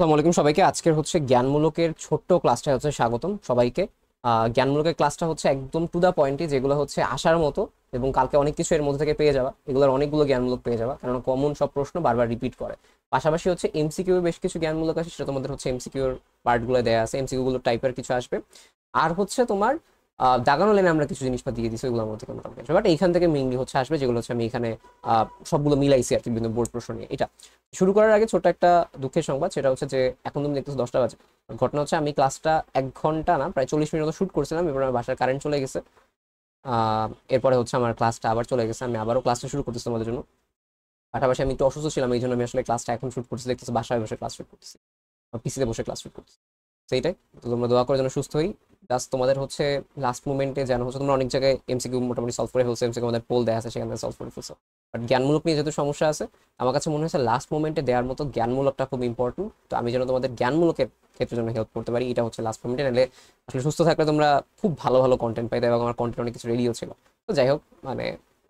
আসসালামু আলাইকুম সবাইকে। আজকের হচ্ছে জ্ঞানমূলকের ছোট্ট ক্লাসটা হচ্ছে স্বাগতম সবাইকে। জ্ঞানমূলকের ক্লাসটা হচ্ছে একদম টু দা পয়েন্টে, যেগুলো হচ্ছে আসার মতো এবং কালকে অনেক কিছু এর মধ্যে থেকে পেয়ে যাবা। এগুলোর অনেকগুলো জ্ঞানমূলক পেয়ে যাবা, কারণ কমন সব প্রশ্ন বারবার রিপিট করে। পাশাপাশি হচ্ছে এমসিকিউ বেশ কিছু জ্ঞানমূলক আছে, সেটা তোমাদের হচ্ছে এমসিকিউর পার্টগুলো দেওয়া আছে, এমসিকিউ গুলো টাইপের কিছু আসবে। আর হচ্ছে তোমার দাগানো লাইনে আমরা কিছু জিনিসপাতি দিয়ে দিচ্ছি, ওইগুলোর মধ্যে মোটামুটি আসবে। বাট এইখান থেকে মেইনলি হচ্ছে আসবে যেগুলো হচ্ছে আমি এখানে সবগুলো মিলাইছি আর কি, বিভিন্ন বোর্ড প্রশ্ন নিয়ে। এটা শুরু করার আগে ছোট্ট একটা দুঃখের সংবাদ, সেটা হচ্ছে যে এখন তুমি দেখতেছো 10টা বাজে। ঘটনা হচ্ছে আমি ক্লাসটা 1 ঘন্টা না, প্রায় 40 মিনিট মতো শুট করছিলাম, এবার আমার বাসার কারেন্ট চলে গেছে। এরপরে হচ্ছে আমার ক্লাসটা আবার চলে গেছে, আমি আবারও ক্লাসটা শুরু করতেছি তোমাদের জন্য। পাশাপাশি আমি একটু অসুস্থ ছিলাম, এই জন্য আমি আসলে ক্লাসটা এখন শুট করতেছি, দেখতেছি বাসায় বসে ক্লাস শুট করতেছি, পিসিতে বসে ক্লাস শুট করতেছি। সেইটাই তো, তোমরা দোয়া করে যেন সুস্থ হই। জাস্ট তোমাদের হচ্ছে লাস্ট মোমেন্টে যেন হচ্ছে তোমরা অনেক জায়গায় এমসিকিউ মোটামুটি সলভ করে ফেলছো, এমসিকিউ আমাদের পোল দেওয়া আছে সেখানে সলভ করে ফেলছো। বাট জ্ঞানমূলক নিয়ে যেহেতু সমস্যা আছে, আমার কাছে মনে হয়েছে লাস্ট মোমেন্টে দেওয়ার মতো জ্ঞানমূলকটা খুব ইম্পর্টেন্ট। তো আমি যেন তোমাদের জ্ঞানমূলকের ক্ষেত্রে জন্য হেল্প করতে পারি, এটা হচ্ছে লাস্ট মোমেন্টে। নাহলে আসলে সুস্থ থাকলে তোমরা খুব ভালো ভালো কন্টেন্ট পাইতে, এবং আমার কন্টেন্ট অনেক কিছু রেডিও ছিল। তো যাই হোক, মানে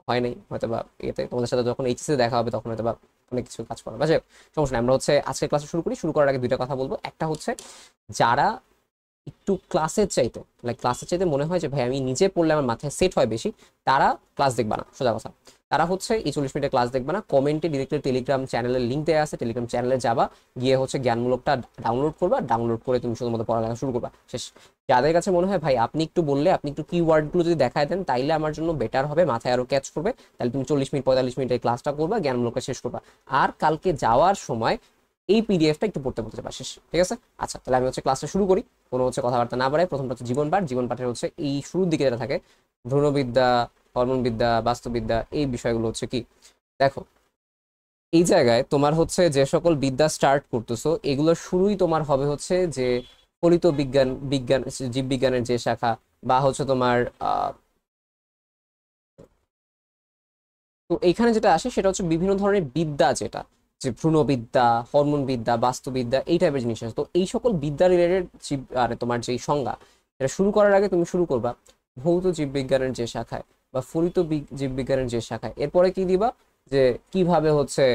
হয় নাই হয়তো বা এতে তোমাদের সাথে যখন এইচএসসি দেখা হবে তখন হয়তো বা অনেক কিছু কাজ করা, বা যাই হোক, সমস্যা নেই। আমরা হচ্ছে আজকের ক্লাসে শুরু করি। শুরু করার আগে দুইটা কথা বলবো। একটা হচ্ছে যারা একটু ক্লাসের চাইতে মনে হয় যে ভাই আমি নিজে পড়লে আমার মাথায় সেট হয় বেশি, তারা ক্লাস দেখবা না, সোজা কথা। তারা হচ্ছে এই 40 মিনিটের ক্লাস দেখবা না, কমেন্টে ডিরেক্টলি টেলিগ্রাম চ্যানেলের লিঙ্ক দেওয়া আছে, টেলিগ্রাম চ্যানেলে যাবা, গিয়ে হচ্ছে জ্ঞানমূলকটা ডাউনলোড করবা, ডাউনলোড করে তুমি শুধুমাত্র পড়ালেখা শুরু করবা, শেষ। যাদের কাছে মনে হয় ভাই আপনি একটু বললে, আপনি একটু কিওয়ার্ডগুলো যদি দেখায় দেন তাইলে আমার জন্য বেটার হবে, মাথায় আরো ক্যাচ করবে, তাহলে তুমি 40 মিনিট 45 মিনিটের ক্লাসটা করবা, জ্ঞানমূলকটা শেষ করবা। আর কালকে যাওয়ার সময় এই পিডিএফটা একটু পড়তে পড়তে যাবা, শেষ। ঠিক আছে? আচ্ছা, তাহলে আমি হচ্ছে ক্লাসটা শুরু করি, কোনো হচ্ছে কথাবার্তা না বাড়াই। প্রথমটা হচ্ছে জীবন পাঠ। জীবন পাঠের হচ্ছে এই শুরুর দিকে যেটা থাকে, ভ্রূণবিদ্যা, হরমোনবিদ্যা, বাস্তুবিদ্যা, এই বিষয়গুলো হচ্ছে কি, দেখো, এই জায়গায় তোমার হচ্ছে যে সকল বিদ্যা স্টার্ট করতেছো, এগুলোর শুরুই তোমার হবে হচ্ছে যে ফলিত বিজ্ঞান, বিজ্ঞান জীববিজ্ঞানের যে শাখা, বা হচ্ছে তোমার তো এইখানে যেটা আসে সেটা হচ্ছে বিভিন্ন ধরনের বিদ্যা, যেটা যে ভ্রূণবিদ্যা, হরমোন বিদ্যা, বাস্তুবিদ্যা, এই টাইপের জিনিস আছে। তো এই সকল বিদ্যা রিলেটেড আর তোমার যেই সংজ্ঞা, এটা শুরু করার আগে তুমি শুরু করবা ভৌত জীববিজ্ঞানের যে শাখায় বা ফলিত জীববিজ্ঞানের যে শাখায়। এরপরে কি দিবা, যে কিভাবে হচ্ছে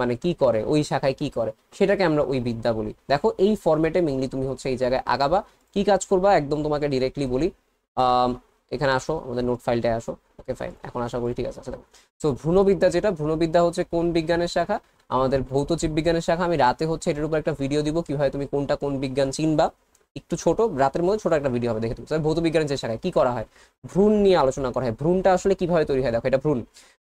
মানে কি করে ওই শাখায়, কি করে সেটাকে আমরা ওই বিদ্যা বলি। দেখো এই ফরম্যাটে মেইনলি তুমি হচ্ছে এই জায়গায় আগাবা। কি কাজ করবা একদম তোমাকে ডিরেক্টলি বলি। আহ এখানে আসো, আমাদের নোট ফাইলটায় আসো। ওকে ফাইন, এখন আশা করি ঠিক আছে। আচ্ছা, তো ভ্রূণবিদ্যা, যেটা ভ্রূণবিদ্যা হচ্ছে কোন বিজ্ঞানের শাখা? আমাদের ভৌত জীব বিজ্ঞানের শাখা। আমি রাতে হচ্ছে এটার উপর একটা ভিডিও দিব, কিভাবে তুমি কোনটা কোন বিজ্ঞান চিনবা। একটু ছোট, রাতের মধ্যে ছোট একটা ভিডিও হবে, দেখে তুমি ভৌত বিজ্ঞানের যে শাখায় কি করা হয়, ভ্রূণ নিয়ে আলোচনা করা হয়। ভ্রূণটা আসলে কিভাবে তৈরি হয়, দেখো এটা ভ্রূণ।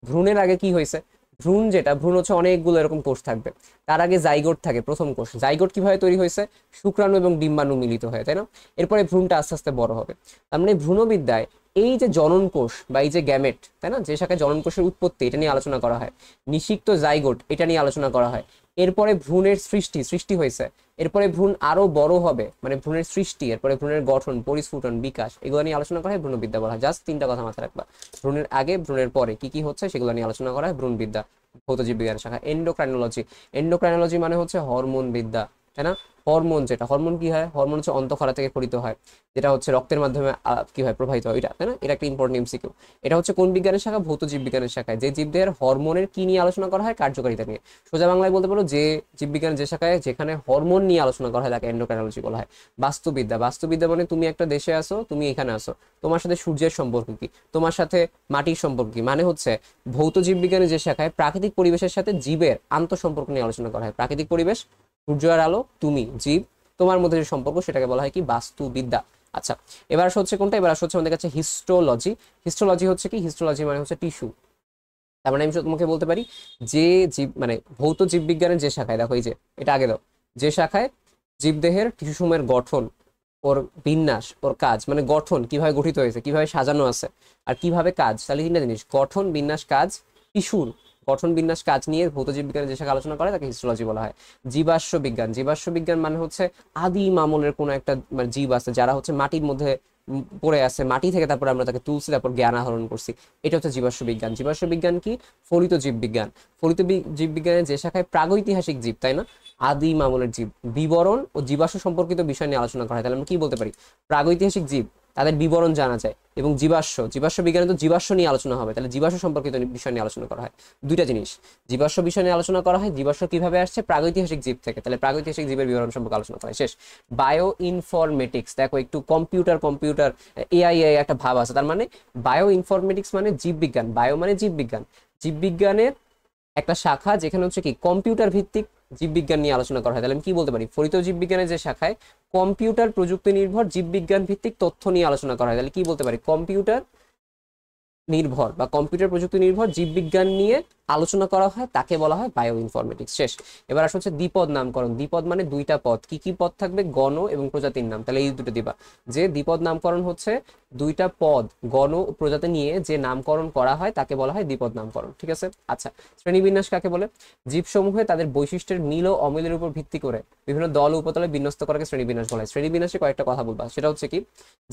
ভ্রূণের আগে কি হয়েছে, ভ্রূণ যেটা, ভ্রূণ হচ্ছে অনেকগুলো এরকম কোষ থাকবে। তার আগে জাইগোট থাকে, প্রথম কোষ। জাইগোট কিভাবে তৈরি হয়েছে, শুক্রাণু এবং ডিম্বাণু মিলিত হয়ে, তাই না? এরপরে ভ্রূণটা আস্তে আস্তে বড় হবে। তার মানে ভ্রূণবিদ্যায় এই যে জনন কোষ বা এই যে গ্যামেট, তাই না, যে শাখায় জনন কোষের উৎপত্তি, এটা নিয়ে আলোচনা করা হয়। নিষিক্ত জাইগোট, এটা নিয়ে আলোচনা করা হয়। এরপরে ভ্রূণের সৃষ্টি, সৃষ্টি হয়েছে। এরপরে ভ্রূণ আরো বড় হবে, মানে ভ্রূণের সৃষ্টি, এরপরে ভ্রূণের গঠন, পরিস্ফুটন, বিকাশ, এগুলো নিয়ে আলোচনা করা হয়, ভ্রূণবিদ্যা বলা হয়। জাস্ট তিনটা কথা মাথায় রাখবা, ভ্রূণের আগে ভ্রূণের পরে কি কি হচ্ছে সেগুলো নিয়ে আলোচনা করা হয় ভ্রূণবিদ্যা, ভৌত জীববিজ্ঞান শাখা। এন্ডোক্রাইনোলজি, এন্ডোক্রাইনোলজি মানে হচ্ছে হরমোন বিদ্যা, তাই না? হরমোন, যেটা হরমোন কি হয়, হরমোন হচ্ছে অন্তঃক্ষরা থেকে ক্ষরিত হয়, যেটা হচ্ছে রক্তের মাধ্যমে কি হয়, প্রবাহিত হয়, এটা, তাই না? এটা একটা ইম্পর্টেন্ট এমসিকিউ। এটা হচ্ছে কোন বিজ্ঞানের শাখা? ভৌত জীববিজ্ঞানের শাখায়। যে জীবদের হরমোনের কি নিয়ে আলোচনা করা হয়, কার্যকারিতা নিয়ে। সোজা বাংলায় বলতে পারো যে জীববিজ্ঞানের যে শাখায় যেখানে হরমোন নিয়ে আলোচনা করা হয় তাকে এন্ডোক্রাইনোলজি বলা হয়। বাস্তুবিদ্যা, বাস্তুবিদ্যা মানে তুমি একটা দেশে আসো, তুমি এখানে আসো, তোমার সাথে সূর্যের সম্পর্ক কি, তোমার সাথে মাটির সম্পর্ক কি, মানে হচ্ছে ভৌত জীববিজ্ঞানের যে শাখায় প্রাকৃতিক পরিবেশের সাথে জীবের আন্তঃসম্পর্ক নিয়ে আলোচনা করা হয়। প্রাকৃতিক পরিবেশ, সূর্য আর আলো, তুমি জীব, তোমার মধ্যে যে সম্পর্ক, সেটাকে বলা হয় কি, বাস্তুবিদ্যা। আচ্ছা, এবার হচ্ছে কোনটা, এবার হচ্ছে আমাদের কাছে হিস্টোলজি। হিস্টোলজি হচ্ছে কি, হিস্টোলজি মানে হচ্ছে টিস্যু। তার মানে আমি তোমাকে বলতে পারি যে জীব মানে ভৌত জীববিজ্ঞানের যে শাখায়, দেখো এই যে এটা আগে দাও, যে শাখায় জীবদেহের টিস্যু সমূহের গঠন, ওর বিন্যাস, ওর কাজ, মানে গঠন কিভাবে গঠিত হয়েছে, কিভাবে সাজানো আছে, আর কিভাবে কাজ, তাহলে তিনটা জিনিস, গঠন, বিন্যাস, কাজ। টিস্যুর গঠন, বিন্যাস, কাজ নিয়ে ভৌত জীববিজ্ঞানের যে শাখা আলোচনা করে তাকে হিস্টোলজি বলা হয়। জীবাশ্ম বিজ্ঞান, জীবাশ্ম বিজ্ঞান মানে হচ্ছে আদিম আমলের কোনো একটা মানে জীব আছে যারা হচ্ছে মাটির মধ্যে পড়ে আছে, মাটি থেকে তারপর আমরা তাকে তুলছি, তারপর জ্ঞান আহরণ করছি, এটা হচ্ছে জীবাশ্ম বিজ্ঞান। জীবাশ্ম বিজ্ঞান কি, ফলিত জীববিজ্ঞান। ফলিত জীববিজ্ঞানের যে শাখায় প্রাগৈতিহাসিক জীব, তাই না, আদিম আমলের জীব, বিবরণ ও জীবাশ্ম সম্পর্কিত বিষয় নিয়ে আলোচনা করা হয়। তাহলে আমরা কি বলতে পারি, প্রাগৈতিহাসিক জীব তাদের বিবরণ জানা যায়, এবং জীবাশ্ম বিজ্ঞানে তো জীবাশ্ম নিয়ে আলোচনা হবে, তাহলে জীবাশ্ম সম্পর্কিত বিষয় নিয়ে আলোচনা করা হয়। দুইটা জিনিস, জীবাশ্ম বিষয় নিয়ে আলোচনা করা হয়, জীবাশ্ম কিভাবে আসছে, প্রাগৈতিহাসিক জীব থেকে, তাহলে প্রাগৈতিহাসিক জীবের বিবরণ সম্পর্কে আলোচনা করা হয়। শেষ। বায়ো ইনফরমেটিক্স, দেখো একটু কম্পিউটার এআই একটা ভাব আছে, তার মানে বায়ো ইনফরমেটিক্স মানে জীববিজ্ঞান, বায়ো মানে জীববিজ্ঞান, জীববিজ্ঞানের একটা শাখা যেখানে হচ্ছে কি কম্পিউটার ভিত্তিক জীববিজ্ঞান নিয়ে আলোচনা করা হয়। তাহলে আমি কি বলতে পারি, ফলিত জীববিজ্ঞানের যে শাখায় কম্পিউটার প্রযুক্তি নির্ভর জীববিজ্ঞান ভিত্তিক তথ্য নিয়ে আলোচনা করা হয়, তাহলে কি বলতে পারি, কম্পিউটার নির্ভর বা কম্পিউটার প্রযুক্তি নির্ভর জীববিজ্ঞান নিয়ে আলোচনা করা হয়, তাকে বলা হয় বায়ো ইনফরমেটিক্স। শেষ। এবার আসলে হচ্ছে দ্বিপদ নামকরণ, দ্বিপদ মানে দুইটা পদ, কি কি পদ থাকবে, গণ এবং প্রজাতির নাম, তাহলে এই দুটো দিবা, যে দ্বিপদ নামকরণ হচ্ছে দুইটা পদ গণ ও প্রজাতি নিয়ে যে নামকরণ করা হয় তাকে বলা হয় দ্বিপদ নামকরণ। ঠিক আছে। আচ্ছা, শ্রেণীবিন্যাস কাকে বলে, জীবসমূহে তাদের বৈশিষ্ট্যের মিল ও অমিলের উপর ভিত্তি করে বিভিন্ন দল উপতলে বিন্যস্ত করাকে শ্রেণীবিন্যাস বলা হয়। শ্রেণীবিন্যাসে কয়েকটা কথা বলবা, সেটা হচ্ছে কি,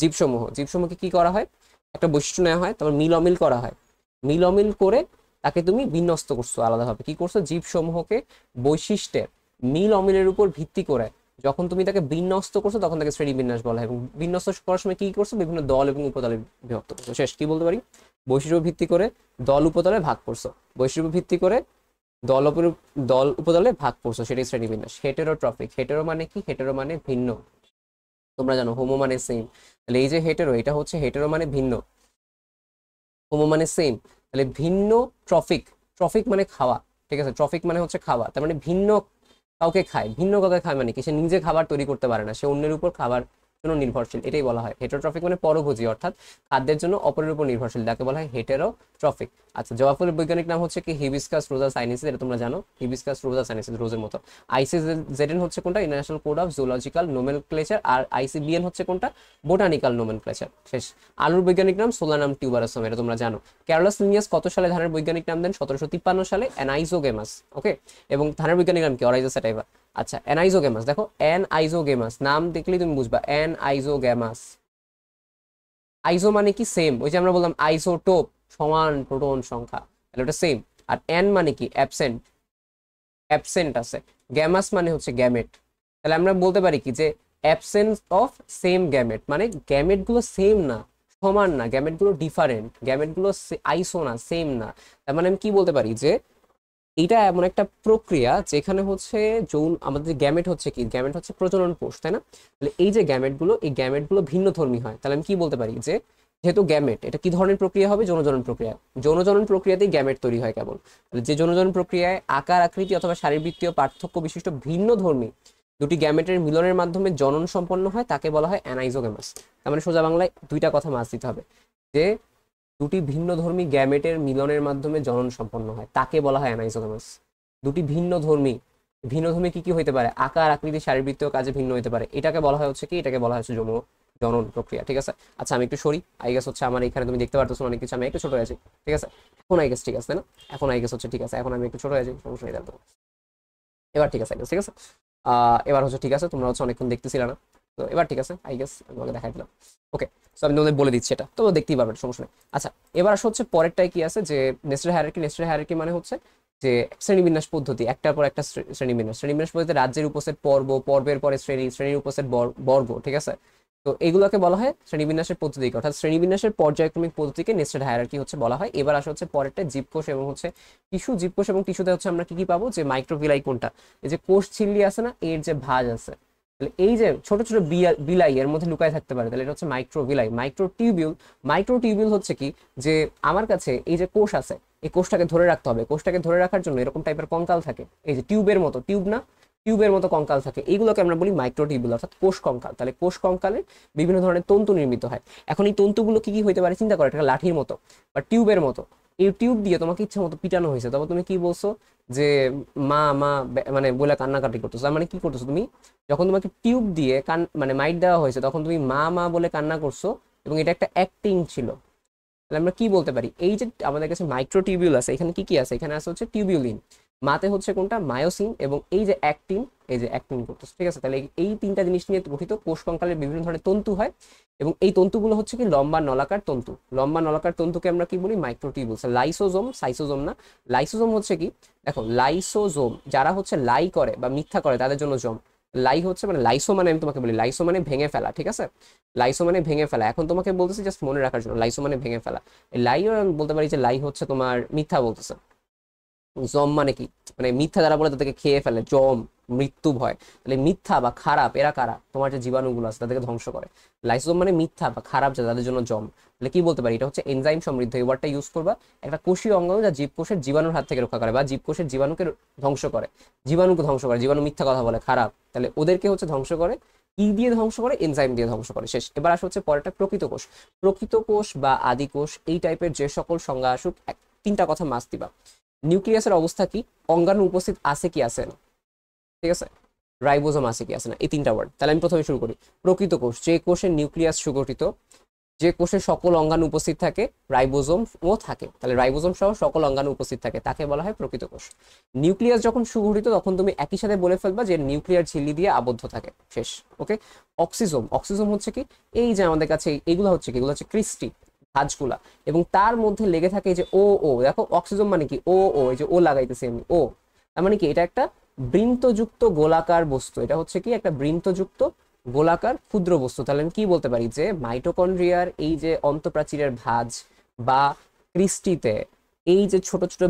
জীবসমূহকে কি করা হয়, একটা বৈশিষ্ট্য নেওয়া হয়, তারপর মিল অমিল করা হয়, মিল অমিল করে তাকে তুমি বিন্যস্ত করছো আলাদাভাবে, কি করছো, জীবসমূহকে বৈশিষ্ট্যের মিল অমিলের উপর ভিত্তি করে যখন তুমি তাকে বিন্যস্ত করছো তখন তাকে শ্রেণীবিন্যাস বলা হয়, এবং বিন্যস্ত করার সময় কি করছো, বিভিন্ন দল এবং উপদলে বিভক্ত করছো। শেষ। কি বলতে পারি, বৈশিষ্ট্য ভিত্তি করে দল উপদলে ভাগ করছো, বৈশিষ্ট্য ভিত্তি করে দল উপদলে ভাগ করছো, সেটাই শ্রেণীবিন্যাস। হেটেরোট্রফিক, হেটেরো মানে কি, হেটেরো মানে ভিন্ন, তোমরা জানো হোমো মানে সেম, তাহলে এই যে হেটেরো, এটা হচ্ছে হেটেরো মানে ভিন্ন, হোমো মানে সেম, তাহলে ভিন্ন ট্রফিক, ট্রফিক মানে খাওয়া, ঠিক আছে, ট্রফিক মানে হচ্ছে খাওয়া, তার মানে ভিন্ন কাউকে খায়, ভিন্ন কাউকে খায় মানে কি, সে নিজে খাবার তৈরি করতে পারে না, সে অন্যের উপর খাবার জন্য নির্ভরশীল, এটাই বলা হয় হেটেরোট্রফিক, মানে পরভোজী, অর্থাৎ খাদ্যের জন্য অপরের উপর নির্ভরশীল, তাকে বলা হয় হেটেরোট্রফিক। আচ্ছা, জবা ফুলের বৈজ্ঞানিক নাম হচ্ছে কি, হিবিস্কাস রোজা সাইনেসিস, এটা তোমরা জানো, হিবিস্কাস রোজা সাইনেসিস, রোজের মতো। আইসিজেডএন হচ্ছে কোনটা, international code of zoological nomenclature, আর আইসিবিএন হচ্ছে কোনটা, বোটানিক্যাল নোমেনক্লেচার। শেষ। আলুর বৈজ্ঞানিক নাম সোলানাম টিউবারাসাম, এটা তোমরা জানো। ক্যারোলাস লিনিয়াস কত সালে ধানের বৈজ্ঞানিক নাম দেন, 1753 সালে, অ্যানাইজোগেমাস। ওকে, এবং ধানের বৈজ্ঞানিক নাম কি, অরাইজো স্যাটাইভা। আচ্ছা, অ্যানাইজোগেমাস, দেখো অ্যানাইজোগেমাস নাম দেখলেই তুমি বুঝবা, অ্যানাইজোগেমাস, আইজো মানে কি, সেম, ওই যে আমরা বললাম আইসোটোপ, সমান প্রোটন সংখ্যা, তাহলে ওটা সেম। আর এন মানে কি, অ্যাবসেন্ট, অ্যাবসেন্ট আছে। গ্যামাস মানে হচ্ছে গ্যামেট, তাহলে আমরা বলতে পারি কি, যে অ্যাবসেন্স অফ সেম গ্যামেট, মানে গ্যামেট গুলো সেম না, সমান না, গ্যামেট গুলো ডিফারেন্ট, গ্যামেট গুলো আইসো না, সেম না, তার মানে আমি কি বলতে পারি, যে এটা এমন একটা প্রক্রিয়া যেখানে হচ্ছে আমাদের গ্যামেট হচ্ছে কি, গ্যামেট হচ্ছে প্রজনন কোষ, তাই না, তাহলে এই যে গ্যামেটগুলো, এই গ্যামেটগুলো ভিন্ন ধর্মী হয়, তাহলে আমি কি বলতে পারি, যে যেহেতু গ্যামেট, এটা কি ধরনের প্রক্রিয়া হবে, যৌনজনন প্রক্রিয়া, যৌনজনন প্রক্রিয়াতেই গ্যামেট তৈরি হয় কেবল, তাহলে যে যৌনজনন প্রক্রিয়ায় আকার আকৃতি অথবা শারীরবৃত্তীয় পার্থক্য বিশিষ্ট ভিন্ন ধর্মী দুটি গ্যামেটের মিলনের মাধ্যমে জনন সম্পন্ন হয় তাকে বলা হয় অ্যানাইজোগেমাস। তার মানে সোজা বাংলায় দুইটা কথা মাছ দিতে হবে, যে দুটি ভিন্নধর্মী গ্যামেটের মিলনের মাধ্যমে জনন সম্পন্ন হয় তাকে বলা হয় অ্যানাইজোগেমাস। দুটি ভিন্নধর্মী কি কি হইতে পারে, আকার আকৃতি শারীরবৃত্তীয় কাজে ভিন্ন হতে পারে, এটাকে বলা হয় হচ্ছে কি, এটাকে বলা হচ্ছে জনন প্রক্রিয়া। ঠিক আছে। আচ্ছা, আমি একটু সরি, আই গেস হচ্ছে আমার এখানে তুমি দেখতে পারতেছো অনেক কিছু, আমি একটু ছোট হয়েছি, ঠিক আছে, এখন আই গেস ঠিক আছে, তাই না, এখন আই গেস হচ্ছে ঠিক আছে, এখন আমি একটু ছোট হয়েছি, সমস্যা নেই, দেখো এবার ঠিক আছে, ঠিক আছে। এবার হচ্ছে ঠিক আছে, তোমরা হচ্ছে অনেকক্ষণ দেখতেছিল না, তো এবার ঠিক আছে, আই গেস আমি তোমাকে দেখাই দিলাম। ওকে, সো আমি তোমাদের বলে দিচ্ছি, এটা তোমরা দেখতেই পারবে, সমস্যা নেই। আচ্ছা, এবার আসলে হচ্ছে পরেরটাই কি আছে, যে নেস্টেড হায়ারার্কি মানে হচ্ছে যে শ্রেণীবিন্যাস পদ্ধতি, একটার পর একটা শ্রেণীবিন্যাস পদ্ধতিতে রাজ্যের উপসেট পর্ব, পর্বের পরে শ্রেণীর উপসেট বর্গ, ঠিক আছে। তো এগুলোকে বলা হয় শ্রেণীবিন্যাসের পদ্ধতিকে, অর্থাৎ শ্রেণীবিন্যাসের পর্যায়ক্রমিক পদ্ধতিকে নেস্টেড হায়ারার্কি হচ্ছে বলা হয়। এবার আসা হচ্ছে পরেরটা জীবকোষ এবং হচ্ছে টিস্যু। জীবকোষ এবং টিস্যুতে হচ্ছে আমরা কি কি পাবো, যে মাইক্রোভিলাই কোনটা, এই যে কোষ ঝিল্লি আছে না, এর যে ভাঁজ আছে, তাহলে এই যে ছোট ছোট বিলাই এর মধ্যে লুকায় থাকতে পারে, তাহলে এটা হচ্ছে মাইক্রোভিলাই। মাইক্রোটিউবিউল হচ্ছে কি, যে আমার কাছে এই যে কোষ আছে, এই কোষটাকে ধরে রাখতে হবে, কোষটাকে ধরে রাখার জন্য এরকম টাইপের কঙ্কাল থাকে, এই যে টিউবের মতো, টিউবের মতো কঙ্কাল থাকে, এইগুলোকে আমরা বলি মাইক্রোটিউবিউল, অর্থাৎ কোষ কঙ্কাল। তাহলে কোষ কঙ্কালে বিভিন্ন ধরনের তন্তু নির্মিত হয়। এখন এই তন্তুগুলো কি কি হইতে পারে, চিন্তা করো, এটা লাঠির মতো বা টিউবের মতো, এই টিউব দিয়ে তোমাকে ইচ্ছা মতো পিটানো হয়েছে, তবে তুমি কি বলছো, যে মা মা মানে বলে কান্নাকাটি করতেছো, মানে কি করতেছো তুমি, যখন তোমাকে টিউব দিয়ে মানে মাইট দেওয়া হয়েছে তখন তুমি মা মা বলে কান্না করছো, এবং এটা একটা অ্যাক্টিং ছিল। তাহলে আমরা কি বলতে পারি, এই যে আমাদের কাছে মাইক্রোটিউবিউল আছে, এখানে কি কি আছে, এখানে আছে হচ্ছে টিউবিউলিন, মাতে হচ্ছে কোনটা, মায়োসিন, এবং এই যে অ্যাক্টিন, এই যে অ্যাক্টিন করতেছে, ঠিক আছে। তাহলে এই তিনটা জিনিস নিয়ে গঠিত কোষ কঙ্কালের বিভিন্ন ধরনের তন্তু হয়, এবং এই তন্তুগুলো হচ্ছে কি লম্বা নলাকার তন্তুকে আমরা কি বলি, মাইক্রোটিউবিউলস। সাইসোজোম না, লাইসোজোম হচ্ছে কি, দেখো লাইসোজোম যারা হচ্ছে লাই করে বা মিথ্যা করে তাদের জন্য জম, লাই হচ্ছে মানে লাইসো মানে আমি তোমাকে বলি লাইসো মানে ভেঙে ফেলা, ঠিক আছে? লাইসো মানে ভেঙে ফেলা। এখন তোমাকে বলতেছি জাস্ট মনে রাখার জন্য, লাইসো মানে ভেঙে ফেলা। লাইও আমি বলতে পারি যে লাই হচ্ছে তোমার মিথ্যা বলতেছে। জম মানে কি, মানে মিথ্যা যারা বলে তাদেরকে খেয়ে ফেলে, জম মৃত্যু ভয়। তাহলে মিথ্যা বা খারাপ এরা কারা? তোমার যে জীবাণুগুলো আছে তাদেরকে ধ্বংস করে। লাইসোজোম মানে মিথ্যা বা খারাপ যা, তাদের জন্য জম। তাহলে কি বলতে পারি, এটা হচ্ছে এনজাইম সমৃদ্ধ। এই ওয়ার্ডটা ইউজ করবা একটা কোষীয় অঙ্গাণু যা জীবকোষের জীবাণুর হাত থেকে রক্ষা করে বা জীবকোষের জীবাণুকে ধ্বংস করে। জীবাণুকে ধ্বংস করে, জীবাণু মিথ্যা কথা বলে, খারাপ, তাহলে ওদেরকে হচ্ছে ধ্বংস করে। কি দিয়ে ধ্বংস করে? এনজাইম দিয়ে ধ্বংস করে। শেষ। এবার আসে হচ্ছে পরেরটা প্রকৃত কোষ। প্রকৃত কোষ বা আদি কোষ এই টাইপের যে সকল সংজ্ঞা আসুক, তিনটা কথা মাস্ট দিবা। নিউক্লিয়াসের অবস্থা কি, অঙ্গাণু উপস্থিত আছে কি আছে না, ঠিক আছে? রাইবোজোম আছে কি আছে না, এই তিনটা ওয়ার্ড। তাহলে আমি প্রথমে শুরু করি। প্রকৃত কোষ, যে কোষের নিউক্লিয়াস সুগঠিত, যে কোষে সকল অঙ্গাণু উপস্থিত থাকে, রাইবোজোমও থাকে, তাহলে রাইবোজোম সহ সকল অঙ্গাণু উপস্থিত থাকে, তাকে বলা হয় প্রকৃত কোষ। নিউক্লিয়াস যখন সুগঠিত তখন তুমি একই সাথে বলে ফেলবা যে নিউক্লিয়ার ঝিল্লি দিয়ে আবদ্ধ থাকে। শেষ। ওকে। অক্সিজোম, অক্সিজোম হচ্ছে কি, এই যে আমাদের কাছে এগুলো হচ্ছে কি, এগুলো হচ্ছে ক্রিস্টি, ভাঁজগুলা, এবং তার মধ্যে লেগে থাকে যে ও ও, দেখো অক্সিজোম মানে কি, ও ও, এই যে ও লাগাইতেছি আমি, ও, তার মানে কি এটা একটা বৃন্তযুক্ত গোলাকার বস্তু। এটা হচ্ছে কি একটা বৃন্তযুক্ত গোলাকার ক্ষুদ্র বস্তু। তাহলে আমি কি বলতে পারি যে মাইটোকন্ড্রিয়ার এই যে অন্তঃপ্রাচীরের ভাঁজ বা ক্রিস্টিতে এই যে ছোট ছোট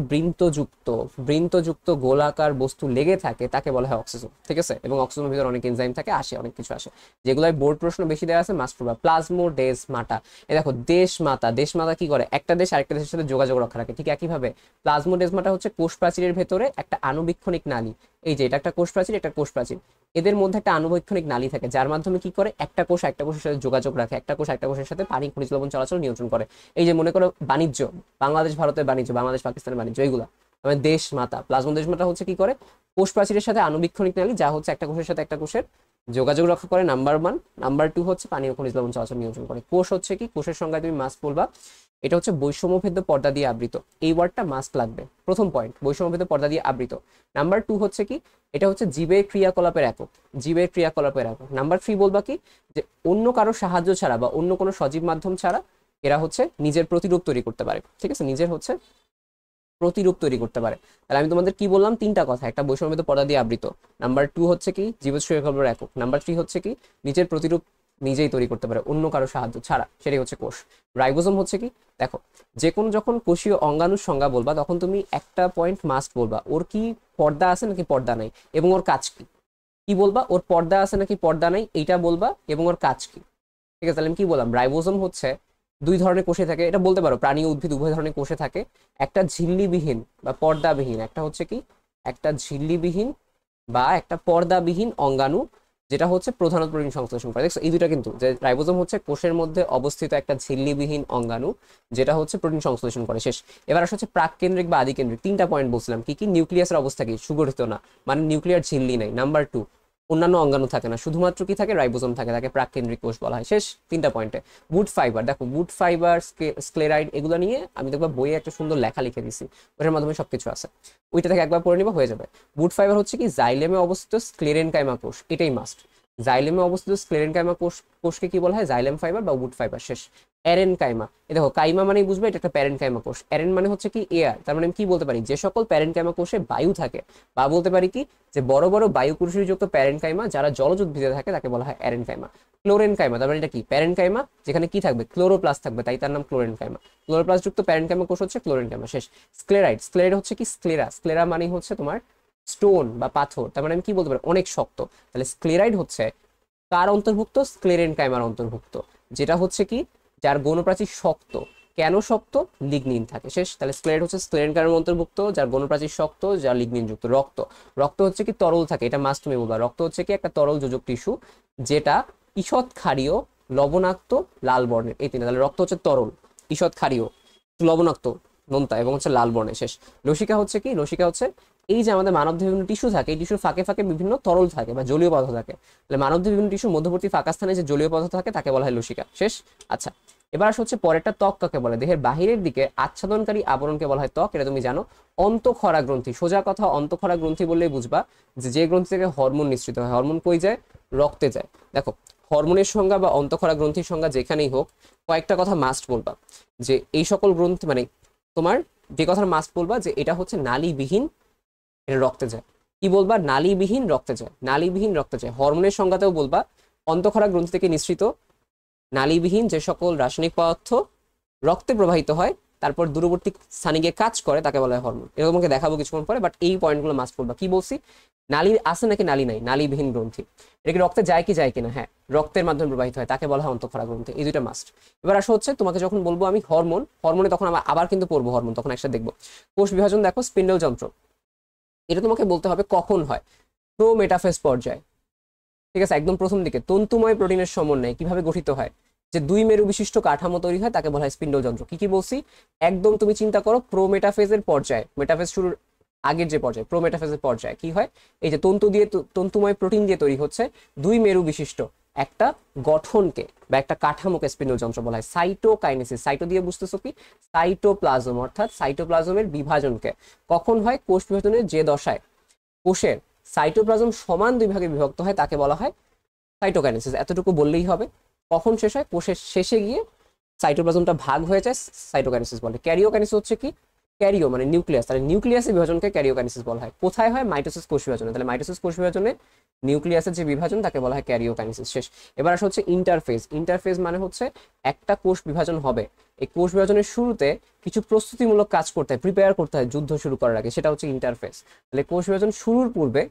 বৃন্তযুক্ত গোলাকার বস্তু লেগে থাকে তাকে বলা হয় অক্সিজোম, ঠিক আছে? এবং অক্সিজমের ভিতরে অনেক এনজাইম থাকে, আসে অনেক কিছু আসে, যেগুলোয় বোর্ড প্রশ্ন বেশি দেওয়া আছে মাস্ট প্রবা। প্লাজমোডেসমাটা, এ দেখো দেশমাতা, দেশমাতা কি করে, একটা দেশ আরেকটা দেশের সাথে যোগাযোগ রক্ষা রাখে। ঠিক একইভাবে প্লাজমোডেসমাটা হচ্ছে কোষ প্রাচীরের ভেতরে একটা আণুবীক্ষণিক নালী। এই যে এটা একটা কোষ প্রাচীর, একটা কোষ প্রাচীর, এদের মধ্যে একটা আণুবীক্ষণিক নালী থাকে যার মাধ্যমে কি করে একটা কোষ একটা কোষের সাথে যোগাযোগ রাখে, একটা কোষ একটা কোষের সাথে পানি খনিজ লবণ চলাচল নিয়ন্ত্রণ করে। এই যে মনে করো বাণিজ্য, বাংলাদেশ ভারতের বাণিজ্য, বাংলাদেশ পাকিস্তানের বাণিজ্য, এইগুলা মানে দেশ মাতা। দেশ মাতা হচ্ছে কি করে, কোষ প্রাচীরের সাথে আণুবীক্ষণিক নালী যা হচ্ছে একটা কোষের সাথে একটা কোষের যোগাযোগ রক্ষা করে, নাম্বার 1। নাম্বার 2 হচ্ছে পানি ও খনিজ লবণ চলাচল নিয়ন্ত্রণ করে। কোষ হচ্ছে কি, কোষের সংজ্ঞায় তুমি মাস্ট বলবা এটা হচ্ছে বৈষম্যভেদ্য পর্দা দিয়ে আবৃত। এই ওয়ার্ডটা মাস্ট লাগবে, প্রথম পয়েন্ট, বৈষম্যভেদ্য পর্দা দিয়ে আবৃত। নাম্বার 2 হচ্ছে কি, এটা হচ্ছে জীবের ক্রিয়াকলাপের একক, জীবের ক্রিয়াকলাপের একক। নাম্বার 3 বলবা কি, যে অন্য কারো সাহায্য ছাড়া বা অন্য কোনো সজীব মাধ্যম ছাড়া এরা হচ্ছে নিজের প্রতিরূপ তৈরি করতে পারে, ঠিক আছে? নিজের হচ্ছে প্রতিরূপ তৈরি করতে পারে। তাহলে আমি তোমাদের কি বললাম, তিনটা কথা, একটা বৈষম্যভেদ্য পর্দা দিয়ে আবৃত, নাম্বার 2 হচ্ছে কি জীবের ক্রিয়াকলাপের একক, নাম্বার 3 হচ্ছে কি নিজের প্রতিরূপ নিজেই তৈরি করতে পারে অন্য কারো সাহায্য ছাড়া, সেটাই হচ্ছে কোষ। রাইবোজোম হচ্ছে কি, দেখো যে কোনো যখন কোষীয় অঙ্গাণুর সংজ্ঞা বলবা তখন তুমি একটা পয়েন্ট মাস্ট বলবা, ওর কি পর্দা আছে নাকি পর্দা নাই, এবং ওর কাজ কি। কি বলবা, ওর পর্দা আছে নাকি পর্দা নাই এইটা বলবা, এবং ওর কাজ কি, ঠিক আছে? তাহলে আমি কি বললাম, রাইবোজোম হচ্ছে দুই ধরনের কোষে থাকে, এটা বলতে পারো প্রাণী উদ্ভিদ উভয় ধরনের কোষে থাকে। একটা ঝিল্লিবিহীন বা পর্দাবিহীন, একটা হচ্ছে কি একটা ঝিল্লিবিহীন বা একটা পর্দাবিহীন অঙ্গাণু, যেটা হচ্ছে প্রধানত প্রোটিন সংশ্লেষণ করে। দেখছো এই দুটা কিন্তু, যে রাইবোজোম হচ্ছে কোষের মধ্যে অবস্থিত একটা ঝিল্লিবিহীন অঙ্গাণু যেটা হচ্ছে প্রোটিন সংশ্লেষণ করে। শেষ। এবার আসছে প্রাক কেন্দ্রিক বা আদি কেন্দ্রিক, তিনটা পয়েন্ট বলছিলাম কি কি, নিউক্লিয়াসের অবস্থা কি, সুগঠিত না, মানে নিউক্লিয়ার ঝিল্লি নাই। নাম্বার 2, অন্যান্য অঙ্গাণু থাকে না, শুধুমাত্র কি থাকে, রাইবোজোম থাকে, তাকে প্রাককেন্দ্রিক কোষ বলা হয়। শেষ, তিনটা পয়েন্টে। উড ফাইবার, দেখো উড ফাইবার, স্ক্লেরাইড, এগুলো নিয়ে আমি দেখবো বইয়ে একটা সুন্দর লেখা লিখে দিছি, ওটার মাধ্যমে সবকিছু আছে, ওইটা থেকে একবার পড়ে নিবা হয়ে যাবে। উড ফাইবার হচ্ছে কি জাইলেমে অবস্থিত স্ক্লেরেনকাইমা কোষ, এটাই মাস্ট। জাইলেমে অবস্থিত স্ক্লেরেনকাইমা কোষকে কি বলা হয়, জাইলেম ফাইবার বা উড ফাইবার। শেষ। অ্যারেনকাইমা, এ দেখো কাইমা মানেই বুঝবে এটা একটা প্যারেনকাইমা কোষ, অ্যারেন মানে হচ্ছে কি এয়ার, তার মানে আমি কি বলতে পারি, যে সকল প্যারেনকাইমা কোষে বায়ু থাকে, বা বলতে পারি কি যে বড় বড় বায়ু কোষযুক্ত প্যারেনকাইমা যারা জলজ উদ্ভিদে থাকে তাকে বলা হয় অ্যারেনকাইমা। ক্লোরেনকাইমা, তার মানে এটা কি, প্যারেনকাইমা যেখানে কি থাকবে, ক্লোরোপ্লাস্ট থাকবে, তাই তার নাম ক্লোরেনকাইমা। ক্লোরোপ্লাস্ট যুক্ত প্যারেনকাইমা কোষ হচ্ছে ক্লোরেনকাইমা। শেষ। স্ক্লেরাইড, স্ক্লেরাইড হচ্ছে কি স্ক্লেরা, স্ক্লেরা মানে হচ্ছে তোমার স্টোন বা পাথর, তার মানে আমি কি বলতে পারি, অনেক শক্ত। তাহলে স্ক্লেরাইড হচ্ছে কার অন্তর্ভুক্ত, স্ক্লেরেনকাইমার অন্তর্ভুক্ত, যেটা হচ্ছে কি যার গৌণপ্রাচীর শক্ত। কেন শক্ত, লিগনিন থাকে। শেষ। তাহলে স্ক্লেরাইড হচ্ছে স্ক্লেরেনকাইমার অন্তর্ভুক্ত যার গৌণপ্রাচীর শক্ত, যার লিগনিন যুক্ত। রক্ত, রক্ত হচ্ছে কি তরল থাকে, এটা মাস্ট তুমি বলবা, রক্ত হচ্ছে কি একটা তরল যোজক টিস্যু যেটা ঈষৎ ক্ষারীয়, লবণাক্ত, লাল বর্ণের, এই তিনটা। তাহলে রক্ত হচ্ছে তরল, ঈষৎ ক্ষারীয়, লবণাক্ত, নোনতা, এবং হচ্ছে লাল বর্ণের। শেষ। লসিকা হচ্ছে কি, লসিকা হচ্ছে এই যে আমাদের মানবদেহে বিভিন্ন টিস্যু থাকে, এই টিস্যুর ফাঁকে ফাঁকে বিভিন্ন তরল থাকে বা জলীয় পদার্থ থাকে, তাহলে মানবদেহে বিভিন্ন টিস্যুর মধ্যবর্তী ফাঁকা স্থানে যে জলীয় পদার্থ থাকে তাকে বলা হয় লসিকা। শেষ। আচ্ছা, এবার হচ্ছে পরেরটা ত্বক কাকে বলে, দেহের বাহিরের দিকে আচ্ছাদনকারী আবরণকে বলা হয় ত্বক, এটা তুমি জানো। অন্তঃক্ষরা গ্রন্থি, সোজা কথা অন্তঃক্ষরা গ্রন্থি বললেই বুঝবা যে গ্রন্থি থেকে হরমোন নিঃসৃত হয়। হরমোন কই যায়, রক্তে যায়। দেখো হরমোনের সংজ্ঞা বা অন্তঃক্ষরা গ্রন্থির সংজ্ঞা যেখানেই হোক, কয়েকটা কথা মাস্ট বলবা, যে এই সকল গ্রন্থি মানে তোমার যে কথার মাস্ট বলবা যে এটা হচ্ছে নালীবিহীন, এটা রক্তে যায়। কি বলবা? নালীবিহীন রক্তে যায়, নালীবিহীন রক্তে যায়। হরমোনের সংজ্ঞাতেও বলবা অন্তঃক্ষরা গ্রন্থি থেকে নিঃসৃত নালীবিহীন যে সকল রাসায়নিক পদার্থ রক্তে প্রবাহিত হয় তারপর দূরবর্তী স্থানে গিয়ে কাজ করে তাকে বলা হয় হরমোন। এটা তোমাকে দেখাবো কিছুক্ষণ পরে, বাট এই পয়েন্টগুলো মাস্ট পড়বা। কি বলছি? নালী আছে নাকি নালী নাই? নালীবিহীন গ্রন্থি। এটা কি রক্তে যায় কি যায় কিনা? হ্যাঁ, রক্তের মাধ্যমে প্রবাহিত হয়, তাকে বলা হয় অন্তঃক্ষরা গ্রন্থি। এই দুইটা মাস্ট। এবার আসা হচ্ছে তোমাকে যখন বলবো আমি হরমোন, হরমোনে তখন আমরা আবার কিন্তু পড়বো হরমোন, তখন একসাথে দেখবো। কোষ বিভাজন দেখো, স্পিন্ডল যন্ত্র, এটা তোমাকে বলতে হবে কখন হয়। প্রোমেটাফেজ পর্যায়ে, ঠিক আছে, একদম প্রথম দিকে। তন্তুময় প্রোটিনের সমন্বয়ে কিভাবে গঠিত হয়, যে দুই মেরু বিশিষ্ট কাঠামো তৈরি হয় তাকে বলা হয় স্পিন্ডল যন্ত্র। কি কি বলছি? একদম তুমি চিন্তা করো প্রোমেটাফেজের পর্যায়ে, মেটাফেজ শুরুর আগের যে পর্যায়ে, প্রোমেটাফেজের পর্যায়ে কি হয়? এই যে তন্তু দিয়ে, তন্তুময় প্রোটিন দিয়ে তৈরি হচ্ছে দুই মেরু বিশিষ্ট একটা গঠনকে বা একটা কাঠামোকে স্পিন্ডল যন্ত্র বলা হয়। সাইটোকাইনেসিস, সাইটো দিয়ে বুঝতেছো কি? সাইটোপ্লাজম, অর্থাৎ সাইটোপ্লাজমের বিভাজনকে কখন হয়? কোষ বিভাজনের যে দশায় কোষের সাইটোপ্লাজম সমান দুই ভাগে বিভক্ত হয় তাকে বলা হয় সাইটোকাইনেসিস। এতটুকু বললেই হবে। কখন শেষ হয়? কোষের শেষে গিয়ে সাইটোপ্লাজমটা ভাগ হয়ে যায়, সাইটোকাইনেসিস বলে। ক্যারিওকাইনেসিস হচ্ছে কি? ক্যারিও মানে নিউক্লিয়াস, তাহলে নিউক্লিয়াসের বিভাজনকে ক্যারিওকাইনেসিস বলা হয়। কোথায় হয়? মাইটোসিস কোষ বিভাজনে। তাহলে মাইটোসিস কোষ বিভাজনে নিউক্লিয়াসের যে বিভাজন তাকে বলা হয় ক্যারিওকাইনেসিস। শেষ। এবার আসা হচ্ছে ইন্টারফেজ। ইন্টারফেজ মানে হচ্ছে একটা কোষ বিভাজন হবে, এই কোষ বিভাজনের শুরুতে কিছু প্রস্তুতিমূলক কাজ করতে হয়, প্রিপেয়ার করতে হয় যুদ্ধ শুরু করার আগে, সেটা হচ্ছে ইন্টারফেজ। তাহলে কোষ বিভাজন শুরুর পূর্বে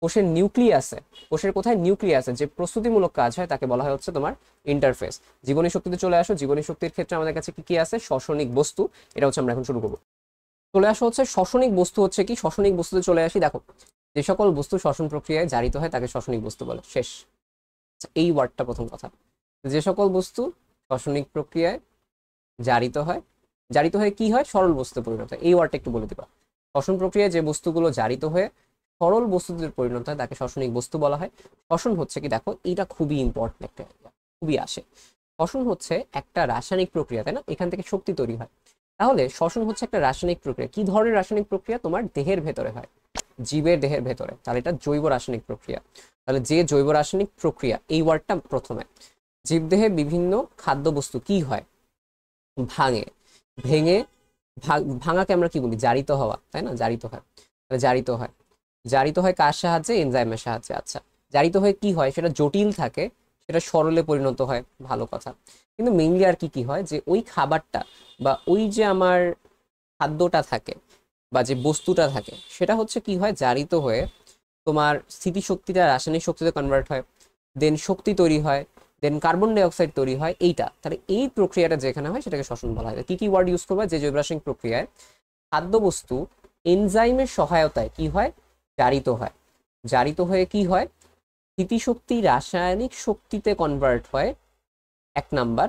কোষের নিউক্লিয়াসে, কোষের কোথায়? নিউক্লিয়াসে যে প্রস্তুতিমূলক কাজ হয় তাকে বলা হয় হচ্ছে তোমার ইন্টারফেস। জীবনী শক্তিতে চলে আসো। জীবনী শক্তির ক্ষেত্রে আমাদের কাছে কি কি আছে? শ্বসনিক বস্তু। এটা হচ্ছে আমরা এখন শুরু করবো। চলে আসো হচ্ছে শ্বসনিক বস্তু হচ্ছে কি? শ্বসনিক বস্তুতে চলে আসি। দেখো, যে সকল বস্তু শ্বসন প্রক্রিয়ায় জারিত হয় তাকে শ্বসনিক বস্তু বলে। শেষ। এই ওয়ার্ডটা প্রথম কথা। যে সকল বস্তু শ্বসনিক প্রক্রিয়ায় জারিত হয়, জারিত হয়ে কি হয়? সরল বস্তুতে পরিণত হয়। এই ওয়ার্ডটা একটু বলে দিবা। শ্বসন প্রক্রিয়ায় যে বস্তুগুলো জারিত হয়ে সরল বস্তুতে পরিণত হয় তাকে শ্বসনিক বস্তু বলা হয়। শ্বসন হচ্ছে কি? দেখো, এটা খুবই ইম্পর্টেন্ট একটা, খুবই আসে। শ্বসন হচ্ছে একটা রাসায়নিক প্রক্রিয়া, তাই না? এখান থেকে শক্তি তৈরি হয়। তাহলে শ্বসন হচ্ছে একটা রাসায়নিক প্রক্রিয়া। কি ধরনের রাসায়নিক প্রক্রিয়া? তোমার দেহের ভেতরে হয়, জীবের দেহের ভেতরে। তাহলে এটা জৈব রাসায়নিক প্রক্রিয়া। তাহলে যে জৈব রাসায়নিক প্রক্রিয়া, এই ওয়ার্ডটা প্রথমে। জীবদেহে বিভিন্ন খাদ্যবস্তু কি হয়? ভাঙে। ভেঙে ভাঙাকে আমরা কি বলি? জারিত হওয়া, তাই না? জারিত হয়। তাহলে জারিত হয়, জারিত হয় কার সাহায্যে? এনজাইমের সাহায্যে। আচ্ছা, জারিত হয়ে কি হয়? সেটা জটিল থাকে, সেটা সরলে পরিণত হয়, ভালো কথা। কিন্তু মেইনলি আর কি কি হয়? যে ওই খাবারটা বা ওই যে আমার খাদ্যটা থাকে বা যে বস্তুটা থাকে সেটা হচ্ছে কি হয়? জারিত হয়ে তোমার স্থিতিশক্তিটা রাসায়নিক শক্তিতে কনভার্ট হয়, দেন শক্তি তৈরি হয়, দেন কার্বন ডাই অক্সাইড তৈরি হয়। এইটা, তাহলে এই প্রক্রিয়াটা যেখানে হয় সেটাকে শ্বসন বলা হয়। কি কি ওয়ার্ড ইউজ করবা? যে জৈব রাসায়নিক প্রক্রিয়ায় খাদ্যবস্তু এনজাইমের সহায়তায় কি হয়? জারিত হয়। জারিত হয়ে কি হয়? স্থিতিশক্তি রাসায়নিক শক্তিতে কনভার্ট হয়, এক নাম্বার।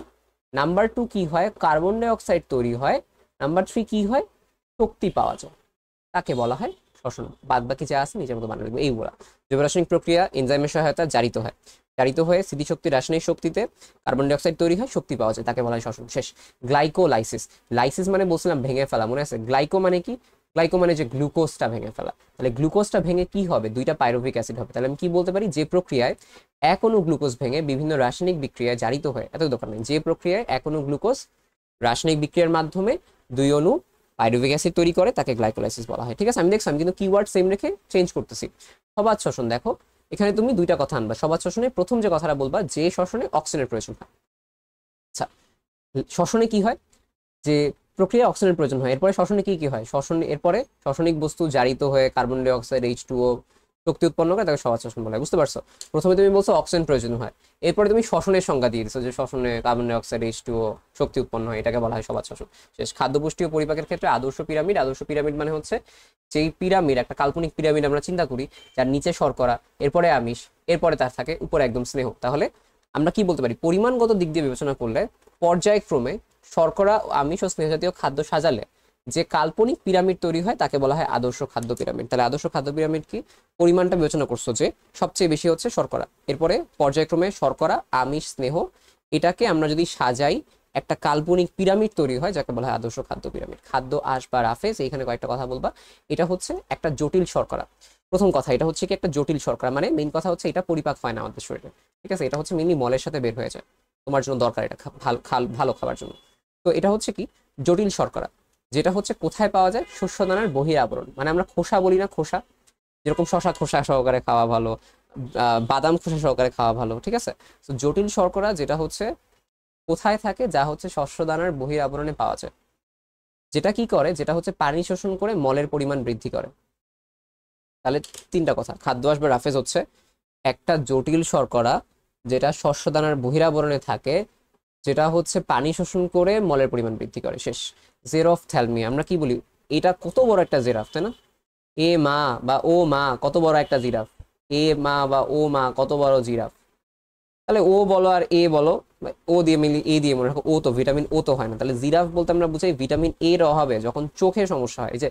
নাম্বার টু কি হয়? কার্বন ডাই অক্সাইড তৈরি হয়। নাম্বার থ্রি কি হয়? শক্তি পাওয়া যায়, তাকে বলা হয় শ্বসন। বাদ বাকি যা আছে নিজের মতো বানিয়ে রাখবে। এইগুলা জৈব রাসায়নিক প্রক্রিয়া, এনজাইমের সহায়তা, জারিত হয়। জারিত হয়ে স্থিতিশক্তি রাসায়নিক শক্তিতে কার্বন ডাই অক্সাইড তৈরি হয়, শক্তি পাওয়া যায়, তাকে বলা হয় শ্বসন। শেষ। গ্লাইকোলাইসিস। লাইসিস মানে বলছিলাম ভেঙে ফেলা, মনে আছে? গ্লাইকো মানে কি? গ্লাইকো মানে যে গ্লুকোজটা ভেঙে ফেলা। তাহলে গ্লুকোজটা ভেঙে কি হবে? দুইটা পাইরুভিক অ্যাসিড হবে। তাহলে আমি কি বলতে পারি? যে প্রক্রিয়ায় এক অণু গ্লুকোজ ভেঙে বিভিন্ন রাসায়নিক বিক্রিয়ায় জারিত হয়ে, এত দরকার নেই, যে প্রক্রিয়ায় এক অণু গ্লুকোজ রাসায়নিক বিক্রিয়ার মাধ্যমে দুই অণু পাইরুভিক অ্যাসিড তৈরি করে তাকে গ্লাইকোলাইসিস বলা হয়। ঠিক আছে, আমি দেখছি আমি কিন্তু কিওয়ার্ড সেম রেখে চেঞ্জ করতেছি। সবাদ শ্বসন। দেখো, এখানে তুমি দুইটা কথা আনবা। সবাদ শ্বসনে প্রথম যে কথাটা বলবা, যে শ্বসনে অক্সিজেনের প্রয়োজন হয়। আচ্ছা, শ্বসনে কি হয়? যে প্রক্রিয়া অক্সিজেনের প্রয়োজন হয়, এরপরে শ্বসনে কি কি হয়? এরপরে শ্বসনিক বস্তু জারিত হয়ে কার্বন ডাই অক্সাইড H2O শক্তি উৎপন্ন করে, তাকে সবাদ শ্বসন বলা হয়। বুঝতে পারছো? প্রথমে তুমি বলছো অক্সিজেন প্রয়োজন হয়, এরপরে তুমি শ্বসনের সংজ্ঞা দিয়ে দিচ্ছ যে শ্বসনে কার্বন ডাই অক্সাইড H2O শক্তি উৎপন্ন হয়, এটাকে বলা হয় সবাদ শ্বসন। শেষ। খাদ্য পুষ্টি ও পরিপাকের ক্ষেত্রে আদর্শ পিরামিড। আদর্শ পিরামিড মানে হচ্ছে যেই পিরামিড, একটা কাল্পনিক পিরামিড আমরা চিন্তা করি, যার নিচে শর্করা, এরপরে আমিষ, এরপরে তার থাকে উপরে একদম স্নেহ। তাহলে আমরা কি বলতে পারি? পরিমাণগত দিক দিয়ে বিবেচনা করলে পর্যায়ক্রমে শর্করা, আমিষ ও স্নেহ জাতীয় খাদ্য সাজালে যে কাল্পনিক পিরামিড তৈরি হয় তাকে বলা হয় আদর্শ খাদ্য পিরামিড। তাহলে আদর্শ খাদ্য পিরামিড কি? পরিমাণটা বিবেচনা করছো যে সবচেয়ে বেশি হচ্ছে শর্করা, এরপরে পর্যায়ক্রমে শর্করা, আমিষ, স্নেহ, এটাকে আমরা যদি সাজাই একটা কাল্পনিক পিরামিড তৈরি হয় যাকে বলা হয় আদর্শ খাদ্য পিরামিড। খাদ্য, আঁশ বা রাফেজ, এইখানে কয়েকটা কথা বলবা। এটা হচ্ছে একটা জটিল শর্করা। প্রথম কথা, এটা হচ্ছে কি একটা জটিল শর্করা, মানে মেইন কথা হচ্ছে এটা পরিপাক হয় না আমাদের শরীরে। ঠিক আছে, এটা হচ্ছে মেইনলি মলের সাথে বের হয়ে যায়, তোমার জন্য দরকার এটা ভালো খাবার জন্য। তো এটা হচ্ছে কি? জটিল শর্করা, যেটা হচ্ছে কোথায় পাওয়া যায়? শস্য দানার বহির আবরণ, মানে আমরা খোসা বলি না, খোসা, যেরকম শশা খোসা সহকারে খাওয়া ভালো, বাদাম খোসা সহকারে খাওয়া ভালো, ঠিক আছে। তো জটিল শর্করা যেটা হচ্ছে কোথায় থাকে, যা হচ্ছে শস্যদানার বহির আবরণে পাওয়া যায়, যেটা কি করে, যেটা হচ্ছে পানি শোষণ করে মলের পরিমাণ বৃদ্ধি করে। তাহলে তিনটা কথা, খাদ্য আসবে রাফেজ হচ্ছে একটা জটিল শর্করা যেটা শস্যদানার বহিরাবরণে থাকে, যেটা হচ্ছে পানি শোষণ করে মলের পরিমাণ বৃদ্ধি করে, শেষ। জেরফথ্যালমিয়া আমরা কি বলি, এটা কত বড় একটা জিরাফ, তাই না? এ মা বা ও মা কত বড় একটা জিরাফ, এ মা বা ও মা কত বড় জিরাফ। তাহলে ও বলো আর এ বলো, ও দিয়ে মিলি এ দিয়ে মনে রাখো, ও তো ভিটামিন ও তো হয় না, তাহলে জিরাফ বলতে আমরা বুঝাই ভিটামিন এর অভাবে যখন চোখের সমস্যা হয়, এই যে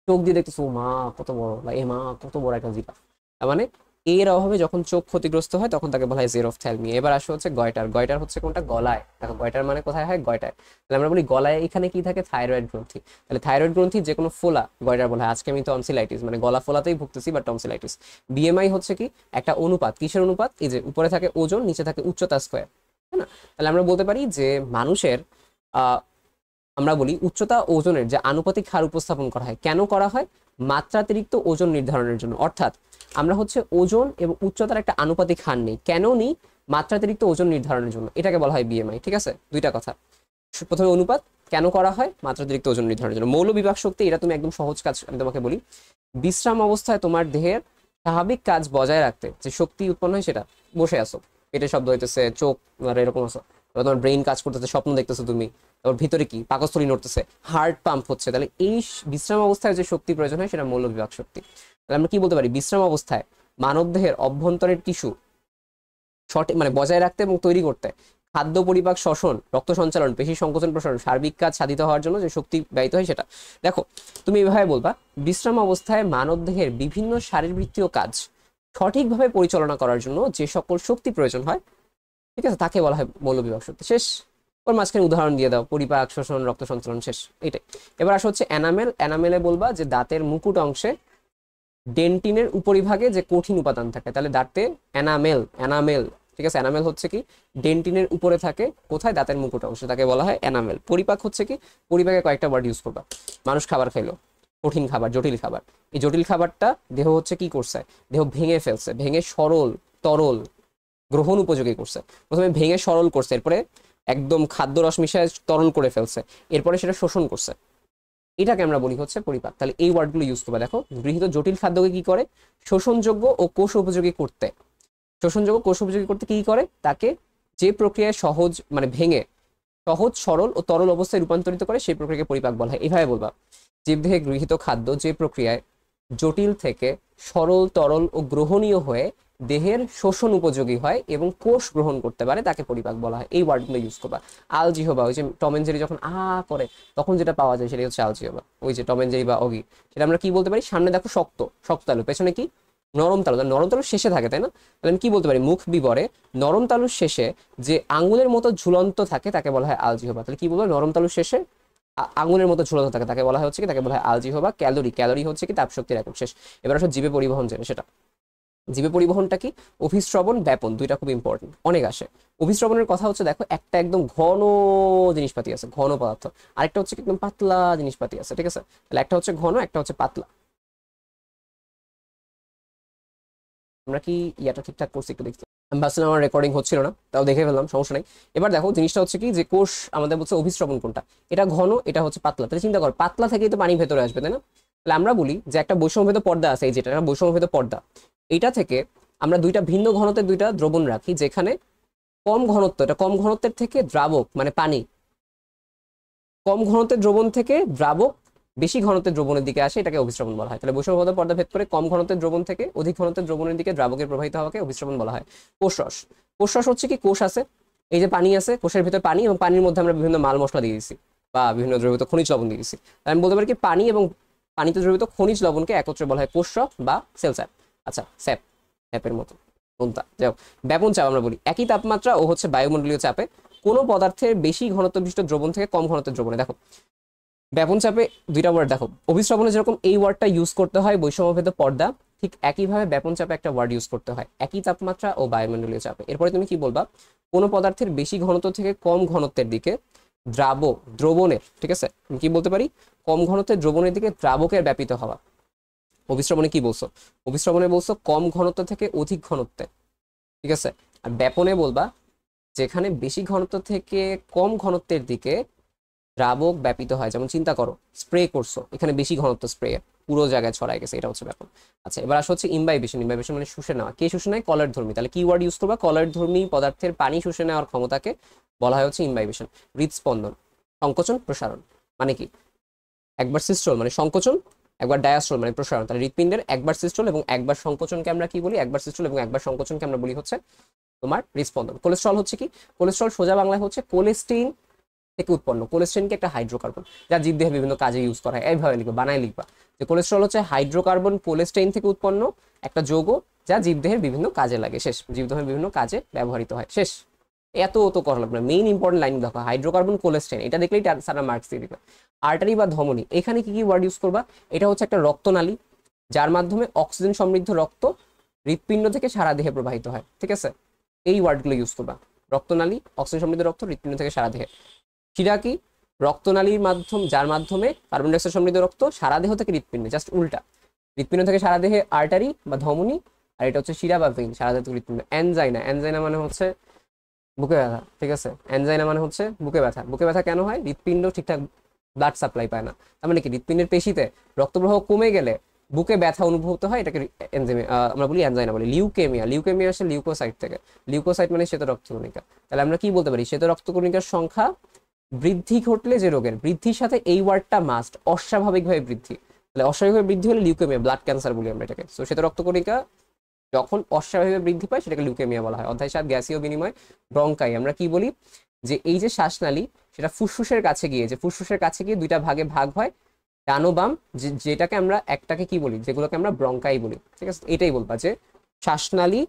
চোখ দিয়ে দেখতেছো ও মা কত বড়, বা এ মা কত বড় একটা জিরাফ, তার মানে এর অভাবে যখন চোখ ক্ষতিগ্রস্ত হয় তখন তাকে বলা হয় জেরোফথ্যালমিয়া। এবার আসে হচ্ছে গয়টার। গয়টার হচ্ছে কোনটা, গলায়। দেখো গয়টার মানে কোথায় হয়, গয়টায়। তাহলে আমরা বলি গলায় এখানে কি থাকে, থাইরয়েড গ্রন্থি। তাহলে থাইরয়েড গ্রন্থি যে কোনো ফোলা গয়টার বলা হয়। আজকে আমি টনসিলাইটিস মানে গলা ফোলাতেই ভুগতেছি, বা টনসিলাইটিস। বিএমআই হচ্ছে কি একটা অনুপাত, কিসের অনুপাত, এই যে উপরে থাকে ওজন, নিচে থাকে উচ্চতা স্কোয়ার, তাই না? তাহলে আমরা বলতে পারি যে মানুষের আহ আমরা বলি উচ্চতা ওজনের যে আনুপাতিক হার উপস্থাপন করা হয়, কেন করা হয়, মাত্রাতিরিক্ত ওজন নির্ধারণের জন্য। অর্থাৎ আমরা হচ্ছে ওজন এবং উচ্চতার একটা আনুপাতিক হার নেই, কেন নিই, মাত্রাতিরিক্ত ওজন নির্ধারণের জন্য, এটাকে বলা হয় বিএমআই, ঠিক আছে। দুইটা কথা, প্রথমে অনুপাত কেন করা হয়, মাত্রাতিরিক্ত ওজন নির্ধারণের জন্য। মৌল বিভাগ শক্তি, এটা তুমি একদম সহজ কাজ, আমি তোমাকে বলি, বিশ্রাম অবস্থায় তোমার দেহের স্বাভাবিক কাজ বজায় রাখতে যে শক্তি উৎপন্ন হয়, সেটা বসে আসো, পেটে শব্দ হইতেছে, চোখ এরকম আসো, তোমার ব্রেইন কাজ করতেছে, স্বপ্ন দেখতেছো তুমি, তারপর ভিতরে কি পাকস্থলী নড়তেছে, হার্ট পাম্প হচ্ছে, তাহলে এই বিশ্রাম অবস্থায় যে শক্তি প্রয়োজন হয় সেটা মৌল বিভাগ শক্তি। তাহলে আমরা কি বলতে পারি, বিশ্রাম অবস্থায় মানবদেহের অভ্যন্তরের টিস্যু সঠিক মানে বজায় রাখতে এবং তৈরি করতে, খাদ্য পরিপাক, শ্বসন, রক্ত সঞ্চালন, পেশি সংকোচন প্রসারণ, সার্বিক কাজ সাধিত হওয়ার জন্য যে শক্তি ব্যয়িত হয় সেটা। দেখো তুমি এভাবে বলবা, বিশ্রাম অবস্থায় মানবদেহের বিভিন্ন শারীরবৃত্তীয় কাজ সঠিকভাবে পরিচালনা করার জন্য যে সকল শক্তি প্রয়োজন হয়, ঠিক আছে, তাকে বলা হয় মৌলবিভাগ শক্তি, শেষ। ওর মাঝখানে উদাহরণ দিয়ে দাও, পরিপাক, শোষণ, রক্ত সঞ্চালন, শেষ, এটাই। এবার আসা হচ্ছে এনামেল। এনামেলে বলবা যে দাঁতের মুকুট অংশে ডেন্টিনের উপরিভাগে যে কঠিন উপাদান থাকে, তাহলে দাঁতে এনামেল, এনামেল, ঠিক আছে। এনামেল হচ্ছে কি ডেন্টিনের উপরে থাকে, কোথায়, দাঁতের মুকুট অংশে, তাকে বলা হয় এনামেল। পরিপাক হচ্ছে কি, পরিপাকে কয়েকটা ওয়ার্ড ইউজ করবা, মানুষ খাবার খাইলো, কঠিন খাবার, জটিল খাবার, এই জটিল খাবারটা দেহ হচ্ছে কি করছে, দেহ ভেঙে ফেলছে, ভেঙে সরল তরল গ্রহণ উপযোগী করছে। প্রথমে ভেঙে সরল করছে, এরপরে একদম খাদ্য রস মিশায় তরল করে ফেলছে, এরপরে সেটা শোষণ করছে, এটাকে আমরা বলি হচ্ছে পরিপাক। তাহলে এই ওয়ার্ডগুলো ইউজ করবে। দেখো গৃহীত জটিল খাদ্যকে কি করে, শোষণযোগ্য ও কোষ উপযোগী করতে, শোষণযোগ্য কোষ উপযোগী করতে কি করে, তাকে যে প্রক্রিয়ায় সহজ মানে ভেঙে সহজ সরল ও তরল অবস্থায় রূপান্তরিত করে সেই প্রক্রিয়াকে পরিপাক বলা হয়। এভাবে বলবা, জীবদেহে গৃহীত খাদ্য যে প্রক্রিয়ায় জটিল থেকে সরল, তরল ও গ্রহণীয় হয়ে দেহের শোষণ উপযোগী হয় এবং কোষ গ্রহণ করতে পারে, তাকে পরিপাক বলা হয়। এই ওয়ার্ডগুলো ইউজ করবা। আলজিহবা, ওই যে টম এন্ড জেরি যখন করে তখন যেটা পাওয়া যায় সেটাই হচ্ছে আলজিহবা, ওই যে টম এন্ড জেরি বা অগি, সেটা আমরা কি বলতে পারি, সামনে দেখো শক্ত শক্ত তালু, পেছনে কি নরম তালু, নরম তালু শেষে থাকে, তাই না? তাহলে আমি কি বলতে পারি, মুখ বিবরে নরম তালুর শেষে যে আঙুলের মতো ঝুলন্ত থাকে তাকে বলা হয় আলজিহবা। তাহলে কি বলবো, নরম তালুর শেষে আঙুলের মতো ঝুলন্ত থাকে তাকে বলা হচ্ছে কি, তাকে বলা হয় আলজিহবা। ক্যালোরি, ক্যালোরি হচ্ছে কি তাপশক্তির একক, শেষ। এবার আসলে জীবে পরিবহন যেটা, সেটা জীবে পরিবহনটা কি, অভিস্রবণ, ব্যাপন, দুইটা খুব ইম্পর্টেন্ট, অনেক আসে। অভিস্রবণের কথা হচ্ছে দেখো, একটা একদম ঘন জিনিসপাতি আছে, ঘন পদার্থ, আরেকটা হচ্ছে একদম পাতলা জিনিসপাতি আছে, ঠিক আছে। তাহলে একটা হচ্ছে ঘন, একটা হচ্ছে পাতলা। আমরা কি ইয়াটা ঠিকঠাক করছি একটু দেখতে, আমি ভাবছিলাম আমার রেকর্ডিং হচ্ছিল না, তাও দেখে ফেললাম, সমস্যা নেই। এবার দেখো জিনিসটা হচ্ছে কি, যে কোষ আমাদের বলছে অভিস্রবণ কোনটা, এটা ঘন, এটা হচ্ছে পাতলা। তাহলে চিন্তা কর, পাতলা থেকেই তো পানি ভেতরে আসবে, তাই না? তাহলে আমরা বলি যে একটা বৈষম্যভেদ পর্দা আছে, এই যেটা বৈষম্যভেদ পর্দা, এইটা থেকে আমরা দুইটা ভিন্ন ঘনত্বের দুইটা দ্রবণ রাখি, যেখানে কম ঘনত্ব, এটা কম ঘনত্বের থেকে দ্রাবক মানে পানি, কম ঘনত্বের দ্রবণ থেকে দ্রাবক বেশি ঘনত্বের দ্রবণের দিকে আসে, এটাকে অভিস্রবণ বলা হয়। তাহলে বৈষম্যভেদ পর্দা ভেদ করে কম ঘনত্বের দ্রবণ থেকে অধিক ঘনত্বের দ্রবণের দিকে দ্রাবকের প্রবাহিত হওয়াকে অভিস্রবণ বলা হয়। কোষরস, কোষরস হচ্ছে কি, কোষ আছে, এই যে পানি আছে, কোষের ভিতরে পানি, এবং পানির মধ্যে আমরা বিভিন্ন মাল মশলা দিয়ে দিচ্ছি বা বিভিন্ন দ্রবীভূত খনিজ লবণ দিয়ে দিচ্ছি। আমি বলতে পারি কি, পানি এবং পানিতে দ্রবীভূত খনিজ লবণকে একত্রে বলা হয় কোষরস বা সেল স্যাপ। আচ্ছা, স্যাপ, স্যাপের মতো কোনটা যাও। ব্যাপন চাপ আমরা বলি একই তাপমাত্রা ও হচ্ছে বায়ুমণ্ডলীয় চাপে কোনো পদার্থের বেশি ঘনত্ব বিশিষ্ট দ্রবণ থেকে কম ঘনত্বের দ্রবণে। দেখো ব্যাপন চাপে দুইটা ওয়ার্ড, দেখো অভিস্রবণে যেরকম এই ওয়ার্ডটা ইউজ করতে হয় বৈষম্যভেদ পর্দা, ঠিক একইভাবে ব্যাপন চাপে একটা ওয়ার্ড ইউজ করতে হয়, একই তাপমাত্রা ও বায়ুমণ্ডলীয় চাপে। এরপরে তুমি কি বলবা, কোনো পদার্থের বেশি ঘনত্ব থেকে কম ঘনত্বের দিকে দ্রবণের, ঠিক আছে, আমি কি বলতে পারি, কম ঘনত্বের দ্রবণের দিকে দ্রাবকের ব্যাপিত হওয়া, অভিস্রবণে কি বলছো? অভিস্রবণে বলছো কম ঘনত্ব থেকে অধিক ঘনত্বে, ঠিক আছে। আর ব্যাপনে বলবা যেখানে বেশি ঘনত্ব থেকে কম ঘনত্বের দিকে দ্রাবক ব্যাপিত হয়। যেমন চিন্তা করো স্প্রে করছো, এখানে বেশি ঘনত্ব স্প্রে পুরো জায়গায় ছড়ায় গেছে, এটা হচ্ছে ব্যাপন। আচ্ছা, এবার আসা হচ্ছে ইমবাইবেশন। ইমবাইবেশন মানে শুষে নেওয়া। কে শুষে নেয়? কলার ধর্মী। তাহলে কি ওয়ার্ড ইউজ করবা? কলার ধর্মী পদার্থের পানি শুষে নেওয়ার ক্ষমতাকে বলা হয় হচ্ছে ইমবাইবেশন। হৃদস্পন্দন, সংকোচন প্রসারণ মানে কি? একবার সিস্টোল মানে সংকোচন, একবার ডায়াস্টোল মানে প্রসারণ। তাহলে হৃৎপিণ্ডের একবার সিস্টোল এবং একবার সংকোচনকে আমরা কি বলি? একবার সিস্টোল এবং একবার সংকোচনকে আমরা বলি হচ্ছে তোমার হৃদস্পন্দন। কোলেস্ট্রল হচ্ছে কি? কোলেস্ট্রল সোজা বাংলায় হচ্ছে কোলেস্টিন থেকে উৎপন্ন। কোলেস্টিনকে একটা হাইড্রোকার্বন, যা জীবদেহে বিভিন্ন কাজে ইউজ করা হয়। এইভাবে লিখবা, বানায় লিখবা যে কোলেস্ট্রল হচ্ছে হাইড্রোকার্বন কোলেস্টিন থেকে উৎপন্ন একটা যৌগ, যা জীবদেহের বিভিন্ন কাজে লাগে। শেষ। জীবদেহের বিভিন্ন কাজে ব্যবহৃত হয়। শেষ। এত তো করা লাগবে না, মেইন ইম্পর্টেন্ট লাইন দেখো, হাইড্রোকার্বন কোলেস্টিন, এটা দেখলেই সারা মার্কস দিয়ে দিবে। আর্টারি বা ধমনী, এখানে কি কি ওয়ার্ড ইউজ করবা? এটা হচ্ছে একটা রক্তনালী, যার মাধ্যমে অক্সিজেন সমৃদ্ধ রক্ত হৃৎপিণ্ড থেকে সারা দেহে প্রবাহিত হয়, ঠিক আছে। এই ওয়ার্ডগুলো ইউজ করবা। রক্তনালী, অক্সিজেন সমৃদ্ধ রক্ত হৃৎপিণ্ড থেকে সারা দেহে। শিরা কি? রক্তনালীর মাধ্যম, যার মাধ্যমে কার্বন ডাইঅক্সাইড সমৃদ্ধ রক্ত সারা দেহ থেকে হৃৎপিণ্ডে, জাস্ট উল্টা। হৃৎপিণ্ড থেকে সারা দেহে আর্টারি বা ধমনী, আর এটা হচ্ছে শিরা বা ভেইন, সারা দেহ থেকে হৃৎপিণ্ড। অ্যানজাইনা, অ্যানজাইনা মানে হচ্ছে বুকে ব্যথা, ঠিক আছে। অ্যানজাইনা মানে হচ্ছে বুকে ব্যথা। বুকে ব্যথা কেন হয়? হৃৎপিণ্ড ঠিকঠাক ব্লাড সাপ্লাই পায় না। তার মানে কি? হৃৎপিণ্ডের পেশিতে রক্তপ্রবাহ কমে গেলে বুকে ব্যথা অনুভূত হয়, এটাকে আমরা বলি অ্যানজাইনা বলি। লিউকেমিয়া, লিউকেমিয়া আসে লিউকোসাইট থেকে। লিউকোসাইট মানে শ্বেত রক্তকণিকা। তাহলে আমরা কি বলতে পারি? শ্বেত রক্তকণিকার সংখ্যা বৃদ্ধি ঘটলে যে রোগের, বৃদ্ধির সাথে এই ওয়ার্ডটা মাস্ট, অস্বাভাবিকভাবে বৃদ্ধি। তাহলে অস্বাভাবিকভাবে বৃদ্ধি হলে লিউকেমিয়া, ব্লাড ক্যান্সার বলি আমরা এটাকে। তো শ্বেত রক্তকণিকা যখন অস্বাভাবিকভাবে বৃদ্ধি পায় সেটাকে লিউকেমিয়া বলা হয়। অধ্যায় 7 গ্যাসীয় বিনিময়, ব্রঙ্কাই। আমরা কি বলি? যে এই যে শ্বাসনালী, সেটা ফুসফুসের কাছে গিয়ে, যে ফুসফুসের কাছে গিয়ে দুইটা ভাগে ভাগ হয়, ডান ও বাম, যেটাকে আমরা একটাকে কি বলি? যেগুলোকে আমরা ব্রঙ্কাই বলি, ঠিক আছে। এটাই বলবা যে শ্বাসনালী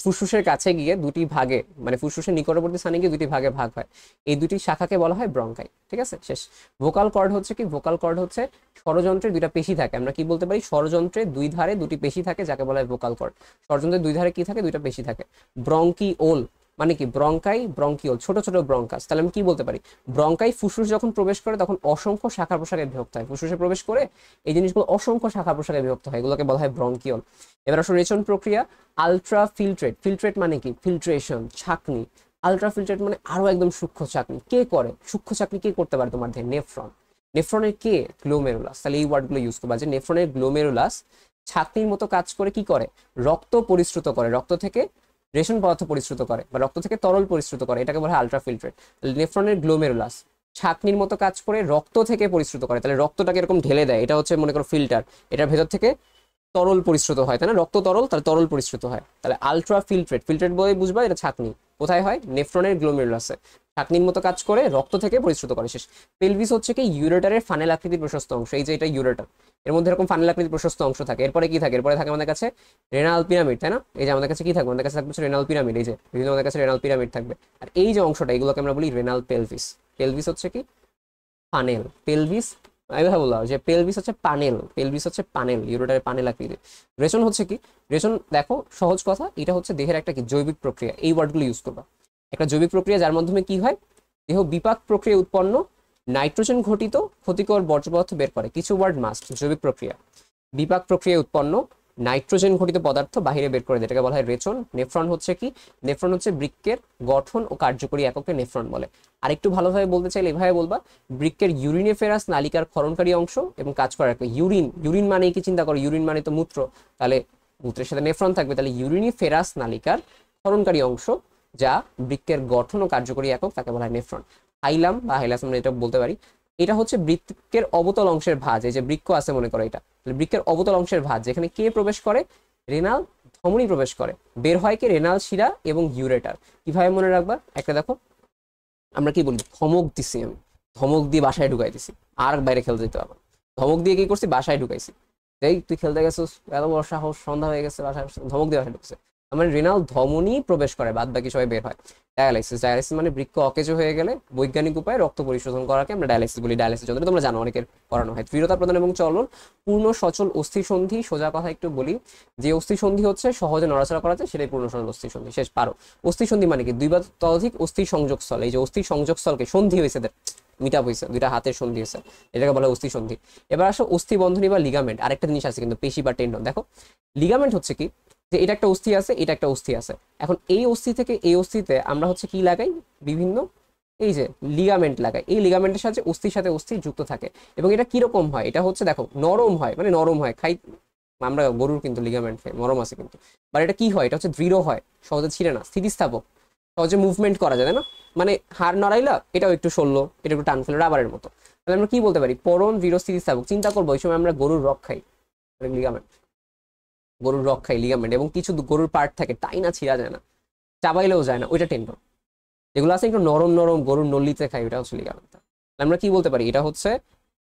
ফুসফুসের কাছে গিয়ে দুটি ভাগে, মানে ফুসফুসের নিকটবর্তী স্থানে গিয়ে দুটি ভাগে ভাগ হয়, এই দুটি শাখাকে বলা হয় ব্রঙ্কাই, ঠিক আছে। শেষ। ভোকাল কর্ড হচ্ছে কি? ভোকাল কর্ড হচ্ছে স্বরযন্ত্রে দুইটা পেশি থাকে। আমরা কি বলতে পারি? স্বরযন্ত্রে দুই ধারে দুটি পেশি থাকে, যাকে বলা হয় ভোকাল কর্ড। স্বরযন্ত্রের দুই ধারে কি থাকে? দুইটা পেশি থাকে। ব্রঙ্কিওল মানে কি? ব্রঙ্কাই, ব্রঙ্কিওল ছোট ছোট ব্রঙ্কাস। তাহলে আমি কি বলতে পারি? ব্রঙ্কাই ফুসফুস যখন প্রবেশ করে তখন অসংখ্য শাখা প্রশাখায় বিভক্ত হয়। ফুসফুসে প্রবেশ করে এই জিনিসগুলো অসংখ্য শাখা প্রশাখায় বিভক্ত হয়, এগুলোকে বলা হয় ব্রঙ্কিওল। এবার আসলে রেচন প্রক্রিয়া। আলট্রা ফিল্ট্রেট, ফিল্ট্রেট মানে কি? ফিল্ট্রেশন, ছাঁকনি। আলট্রা ফিল্ট্রেট মানে আরো একদম সূক্ষ্ম ছাঁকনি। কে করে সূক্ষ্ম ছাঁকনি? কে করতে পারে তোমার দেহে? নেফ্রন। নেফ্রনের কে? গ্লোমেরুলাস। তাহলে এই ওয়ার্ডগুলো ইউজ করবা যে নেফ্রনের গ্লোমেরুলাস ছাঁকনির মতো কাজ করে। কি করে? রক্ত পরিশ্রুত করে, রক্ত থেকে রেশন পদার্থ পরিশ্রুত করে বা রক্ত থেকে তরল পরিশ্রুত করে, এটাকে বলা হয় আলট্রা ফিল্ট্রেট। নেফ্রনের গ্লোমেরুলাস ছাঁকনির মতো কাজ করে রক্ত থেকে পরিশ্রুত করে। তাহলে রক্তটাকে এরকম ঢেলে দেয়, এটা হচ্ছে মনে করো ফিল্টার, এটার ভেতর থেকে তরল পরিশ্রুত হয়, তাই না? রক্ত তরল, তাহলে তরল পরিশ্রুত হয়। তাহলে আলট্রা ফিল্ট্রেট, ফিল্ট্রেট বলে বুঝবা এটা ছাঁকনি। কোথায় হয়? নেফ্রনের গ্লোমেরুলাসে। ছাঁকনির মতো কাজ করে, রক্ত থেকে পরিশ্রুত করে। শেষ। পেলভিস হচ্ছে কি? ইউরেটারের ফানেল আকৃতির প্রশস্ত অংশ। এই যে এটা ইউরেটার, এর মধ্যে এরকম ফানেল আকৃতির প্রশস্ত অংশ থাকে। এরপরে কি থাকে? এরপরে থাকে আমাদের কাছে রেনাল পিরামিড, তাই না? এই যে আমাদের কাছে কি থাকবে? আমাদের কাছে থাকবে রেনাল পিরামিড। এই যে বিভিন্ন আমাদের কাছে রেনাল পিরামিড থাকবে। আর এই যে অংশটা, এগুলোকে আমরা বলি রেনাল পেলভিস। পেলভিস হচ্ছে কি? ফানেল। পেলভিস, আমি কথা বললাম যে পেলভিস হচ্ছে পানেল, পেলভিস হচ্ছে পানেল, ইউরোটারের পানেল আকৃতি। রেচন হচ্ছে কি? রেচন দেখো সহজ কথা, এটা হচ্ছে দেহের একটা কি? জৈবিক প্রক্রিয়া। এই ওয়ার্ডগুলো ইউজ করবা। একটা জৈবিক প্রক্রিয়া যার মাধ্যমে কি হয়? দেহ বিপাক প্রক্রিয়া উৎপন্ন নাইট্রোজেন ঘটিত ক্ষতিকর বর্জ্য পদার্থ বের করে। কিছু ওয়ার্ড মাস্ট। জৈবিক প্রক্রিয়া, বিপাক প্রক্রিয়া উৎপন্ন নাইট্রোজেন ঘটিত পদার্থ বাহিরে বের করে দেয়, এটাকে বলা হয় রেচন। নেফ্রন হচ্ছে কি? নেফ্রন হচ্ছে বৃক্কের গঠন ও কার্যকরী এককে নেফ্রন বলে। আর একটু ভালোভাবে বলতে চাইলে এভাবে বলবা, বৃক্কের ইউরিনেফেরাস নালিকার ক্ষরণকারী অংশ এবং কাজ করার ইউরিন। ইউরিন মানে কি? চিন্তা করো, ইউরিন মানে তো মূত্র, তাহলে মূত্রের সাথে নেফ্রন থাকবে, তাহলে ইউরিনিফেরাস নালিকার ক্ষরণকারী অংশ যা বৃক্কের গঠন ও কার্যকরী একক, তাকে বলা হয় নেফ্রন। হাইলাম বা হাইলাস আমরা এটা বলতে পারি, এটা হচ্ছে বৃক্কের অবতল অংশের ভাঁজ। এই যে বৃক্ক আছে মনে করো, এটা বৃক্কের অবতল অংশের ভাঁজ, যেখানে কে প্রবেশ করে? রেনাল ধমনী প্রবেশ করে। বের হয় কি? রেনাল শিরা এবং ইউরেটার। কিভাবে মনে রাখবা? একটা দেখো, আমরা কি বলি? ধমক দিছি, আমি ধমক দিয়ে বাসায় ঢুকাই দিছি, আর বাইরে খেলতে যেতে পারবো। ধমক দিয়ে কি করছি? বাসায় ঢুকাইছি। এই তুই খেলতে গেছিস, এত বড় সাহস, সন্ধ্যা হয়ে গেছে, বাসায় ধমক দিয়ে বাসায় ঢুকছে। মানে রেনাল ধমনী প্রবেশ করে, বাদ বাকি সবাই বের হয়। ডায়ালাইসিস, ডায়ালাইসিস মানে বৃক্ক অকেজো হয়ে গেলে বৈজ্ঞানিক উপায়ে রক্ত পরিশোধন করাকে আমরা ডায়ালাইসিস বলি। ডায়ালাইসিস যন্ত্র তোমরা জানো, অনেকের করানো হয়। দৃঢ়তা প্রদান এবং চলন, পূর্ণ সচল অস্থিসন্ধি। সোজা কথা একটু বলি, যে অস্থিসন্ধি হচ্ছে সহজে নড়াচড়া করা যায়, সেটাই পূর্ণ সচল অস্থিসন্ধি। শেষ। পারো। অস্থিসন্ধি মানে কি? দুই বা ততোধিক অস্থি সংযোগস্থল। এই যে অস্থি সংযোগস্থলকে সন্ধি হয়েছে, মিট আপ হয়েছে, দুইটা হাতের সন্ধি হয়েছে, এটাকে বলা হয় অস্থি সন্ধি। এবার আসো অস্থি বন্ধনী বা লিগামেন্ট, আরেকটা জিনিস আছে কিন্তু পেশি বা টেন্ডন। দেখো লিগামেন্ট হচ্ছে কি, যে এটা একটা অস্থি আছে, এটা একটা অস্থি আছে, এখন এই অস্থি থেকে এই অস্থিতে আমরা হচ্ছে কি লাগাই, বিভিন্ন এই যে লিগামেন্ট লাগাই, এই লিগামেন্টের সাথে অস্থির সাথে অস্থি যুক্ত থাকে। এবং এটা কিরকম হয়, এটা হচ্ছে দেখো নরম হয়, মানে নরম হয়, খাই আমরা গরুর কিন্তু লিগামেন্ট নরম আছে কিন্তু, বাট এটা কি হয়, এটা হচ্ছে দৃঢ় হয়, সহজে ছিঁড়ে না, স্থিতিস্থাপক, সহজে মুভমেন্ট করা যায়, তাই না? মানে হাড় নড়াইলা এটাও একটু সরলো, এটা একটু টান ফেলে রাবারের মতো। তাহলে আমরা কি বলতে পারি, পরম দৃঢ় স্থিতিস্থাপক। চিন্তা করবো ওই সময় আমরা গরুর রক খাই, লিগামেন্ট, গরুর রক খাই লিগামেন্ট, এবং কিছু গরুর পার্ট থাকে তাই না ছিঁড়া যায় না, চাবাইলেও যায় না, ওইটা টেন্ডন। যেগুলো আছে একটু নরম নরম গরুর নল্লিতে খাই, ওটা হচ্ছে লিগামেন্ট। আমরা কি বলতে পারি, এটা হচ্ছে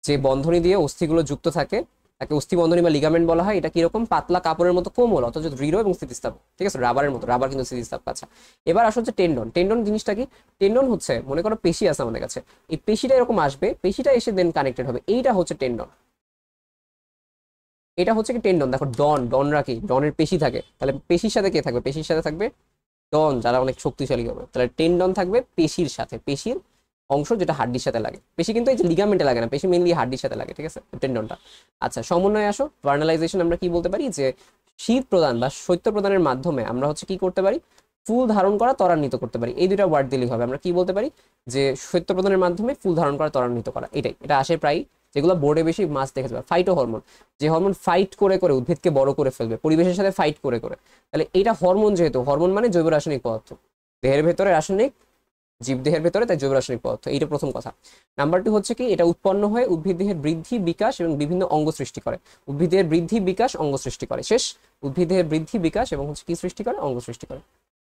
যে বন্ধনী দিয়ে অস্থিগুলো যুক্ত থাকে তাকে অস্থি বন্ধনী বা লিগামেন্ট বলা হয়। এটা কিরকম, পাতলা কাপড়ের মতো কোমল অথচ দৃঢ় এবং স্থিতিস্থাপক, ঠিক আছে, রাবারের মতো, রাবার কিন্তু স্থিতিস্থাপক। আচ্ছা এবার আসলে হচ্ছে টেন্ডন। টেন্ডন জিনিসটা কি, টেন্ডন হচ্ছে মনে করো পেশি আছে আমাদের কাছে, এই পেশিটা এরকম আসবে, পেশিটা এসে দেন কানেক্টেড হবে, এইটা হচ্ছে টেন্ডন। এটা হচ্ছে কি টেন্ডন। দেখো ডন, ডনরা কি, ডনের পেশি থাকে, তাহলে পেশির সাথে কে থাকবে, পেশির সাথে থাকবে ডন, যারা অনেক শক্তিশালী হবে, তাহলে টেন্ডন থাকবে পেশির সাথে, পেশির অংশ যেটা হাড্ডির সাথে লাগে। পেশি কিন্তু এই যে লিগামেন্টে লাগে না, পেশি মেইনলি হাড্ডির সাথে লাগে, ঠিক আছে, টেন্ডনটা। আচ্ছা সমন্বয়ে আসো, ভার্নালাইজেশন আমরা কি বলতে পারি, যে শীত প্রদান বা শৈত্য প্রদানের মাধ্যমে আমরা হচ্ছে কি করতে পারি, ফুল ধারণ করা ত্বরান্বিত করতে পারি। এই দুইটা ওয়ার্ড দিলেই হবে, আমরা কি বলতে পারি, যে শৈত্য প্রদানের মাধ্যমে ফুল ধারণ করা ত্বরান্বিত করা, এটাই, এটা আসে প্রায় যেগুলো বোর্ডে বেশি মাছ দেখে যাবে। ফাইটো হরমোন, যে হরমোন ফাইট করে করে উদ্ভিদকে বড় করে ফেলবে, পরিবেশের সাথে ফাইট করে করে, তাহলে এটা হরমোন, যেহেতু হরমোন মানে জৈব রাসায়নিক পদার্থ, দেহের ভেতরে রাসায়নিক, জীবদেহের ভেতরে তাই জৈব রাসায়নিক পদার্থ, এইটা প্রথম কথা। নাম্বার 2 হচ্ছে কি, এটা উৎপন্ন হয়ে উদ্ভিদ দেহের বৃদ্ধি বিকাশ এবং বিভিন্ন অঙ্গ সৃষ্টি করে, উদ্ভিদের বৃদ্ধি বিকাশ অঙ্গ সৃষ্টি করে, শেষ, উদ্ভিদের বৃদ্ধি বিকাশ এবং হচ্ছে কি সৃষ্টি করে, অঙ্গ সৃষ্টি করে,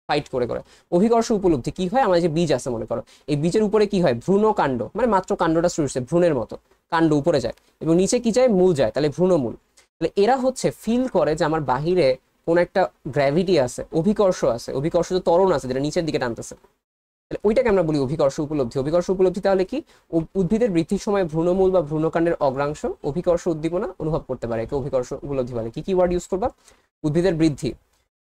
ফাইট করে করে। অভিকর্ষ উপলব্ধি কি হয়, আমাদের যে বীজ আছে মনে করো, এই বীজের উপরে কি হয়, ভ্রূণ কাণ্ড, মানে মাত্র কাণ্ডটা শুরু হচ্ছে, ভ্রূণের মতো কাণ্ড উপরে যায় এবং নিচে কি যায়, মূল যায়, তাহলে ভ্রূণমূল। তাহলে এরা হচ্ছে ফিল করে যে আমার বাহিরে কোন একটা গ্র্যাভিটি আছে, অভিকর্ষ আছে, অভিকর্ষ ত্বরণ আছে যেটা নিচের দিকে টানতেছে, তাহলে ওইটাকে আমরা বলি অভিকর্ষ উপলব্ধি। অভিকর্ষ উপলব্ধি তাহলে কি, উদ্ভিদের বৃদ্ধির সময় ভ্রূণমূল বা ভ্রূণকাণ্ডের অগ্রাংশ অভিকর্ষ উদ্দীপনা অনুভব করতে পারে, একে অভিকর্ষ উপলব্ধি বলে। কি কি ওয়ার্ড ইউজ করবা, উদ্ভিদের বৃদ্ধি,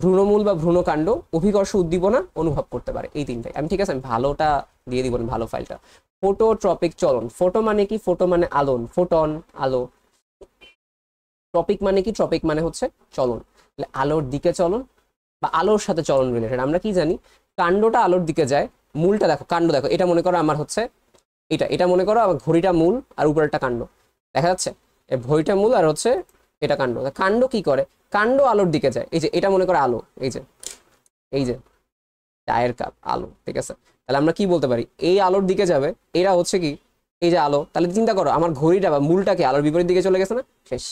ভ্রূণমূল বা ভ্রূণকাণ্ড, অভিকর্ষ উদ্দীপনা অনুভব করতে পারে, এই তিনটাই। আমি ঠিক আছে, আমি ভালোটা দিয়ে দিব, ভালো ফাইলটা। ফোটোট্রপিক চলন, ফোটো মানে কি, ফোটো মানে আলোন, ফোটন আলো, টপিক মানে কি, টপিক মানে হচ্ছে চলন, তাহলে আলোর দিকে চলন বা আলোর সাথে চলন রিলেটেড। আমরা কি জানি, কাণ্ডটা আলোর দিকে যায়, মূলটা দেখো, কাণ্ড দেখো, এটা মনে করো আমার হচ্ছে এটা, এটা মনে করো আমার ঘড়িটা মূল আর উপরেরটা কাণ্ড, দেখা যাচ্ছে, এই ঘড়িটা মূল আর হচ্ছে এটা কাণ্ড। কাণ্ড কি করে, কাণ্ড আলোর দিকে যায়, এই যে এটা মনে করো আলো, এই যে এই যে চায়ের কাপ আলো, ঠিক আছে, তাহলে আমরা কি বলতে পারি, এই আলোর দিকে যাবে, এরা হচ্ছে কি এই যে আলো, তাহলে চিন্তা করো আমার ঘড়িটা বা মূলটাকে আলোর বিপরীত দিকে চলে গেছে না, শেষ,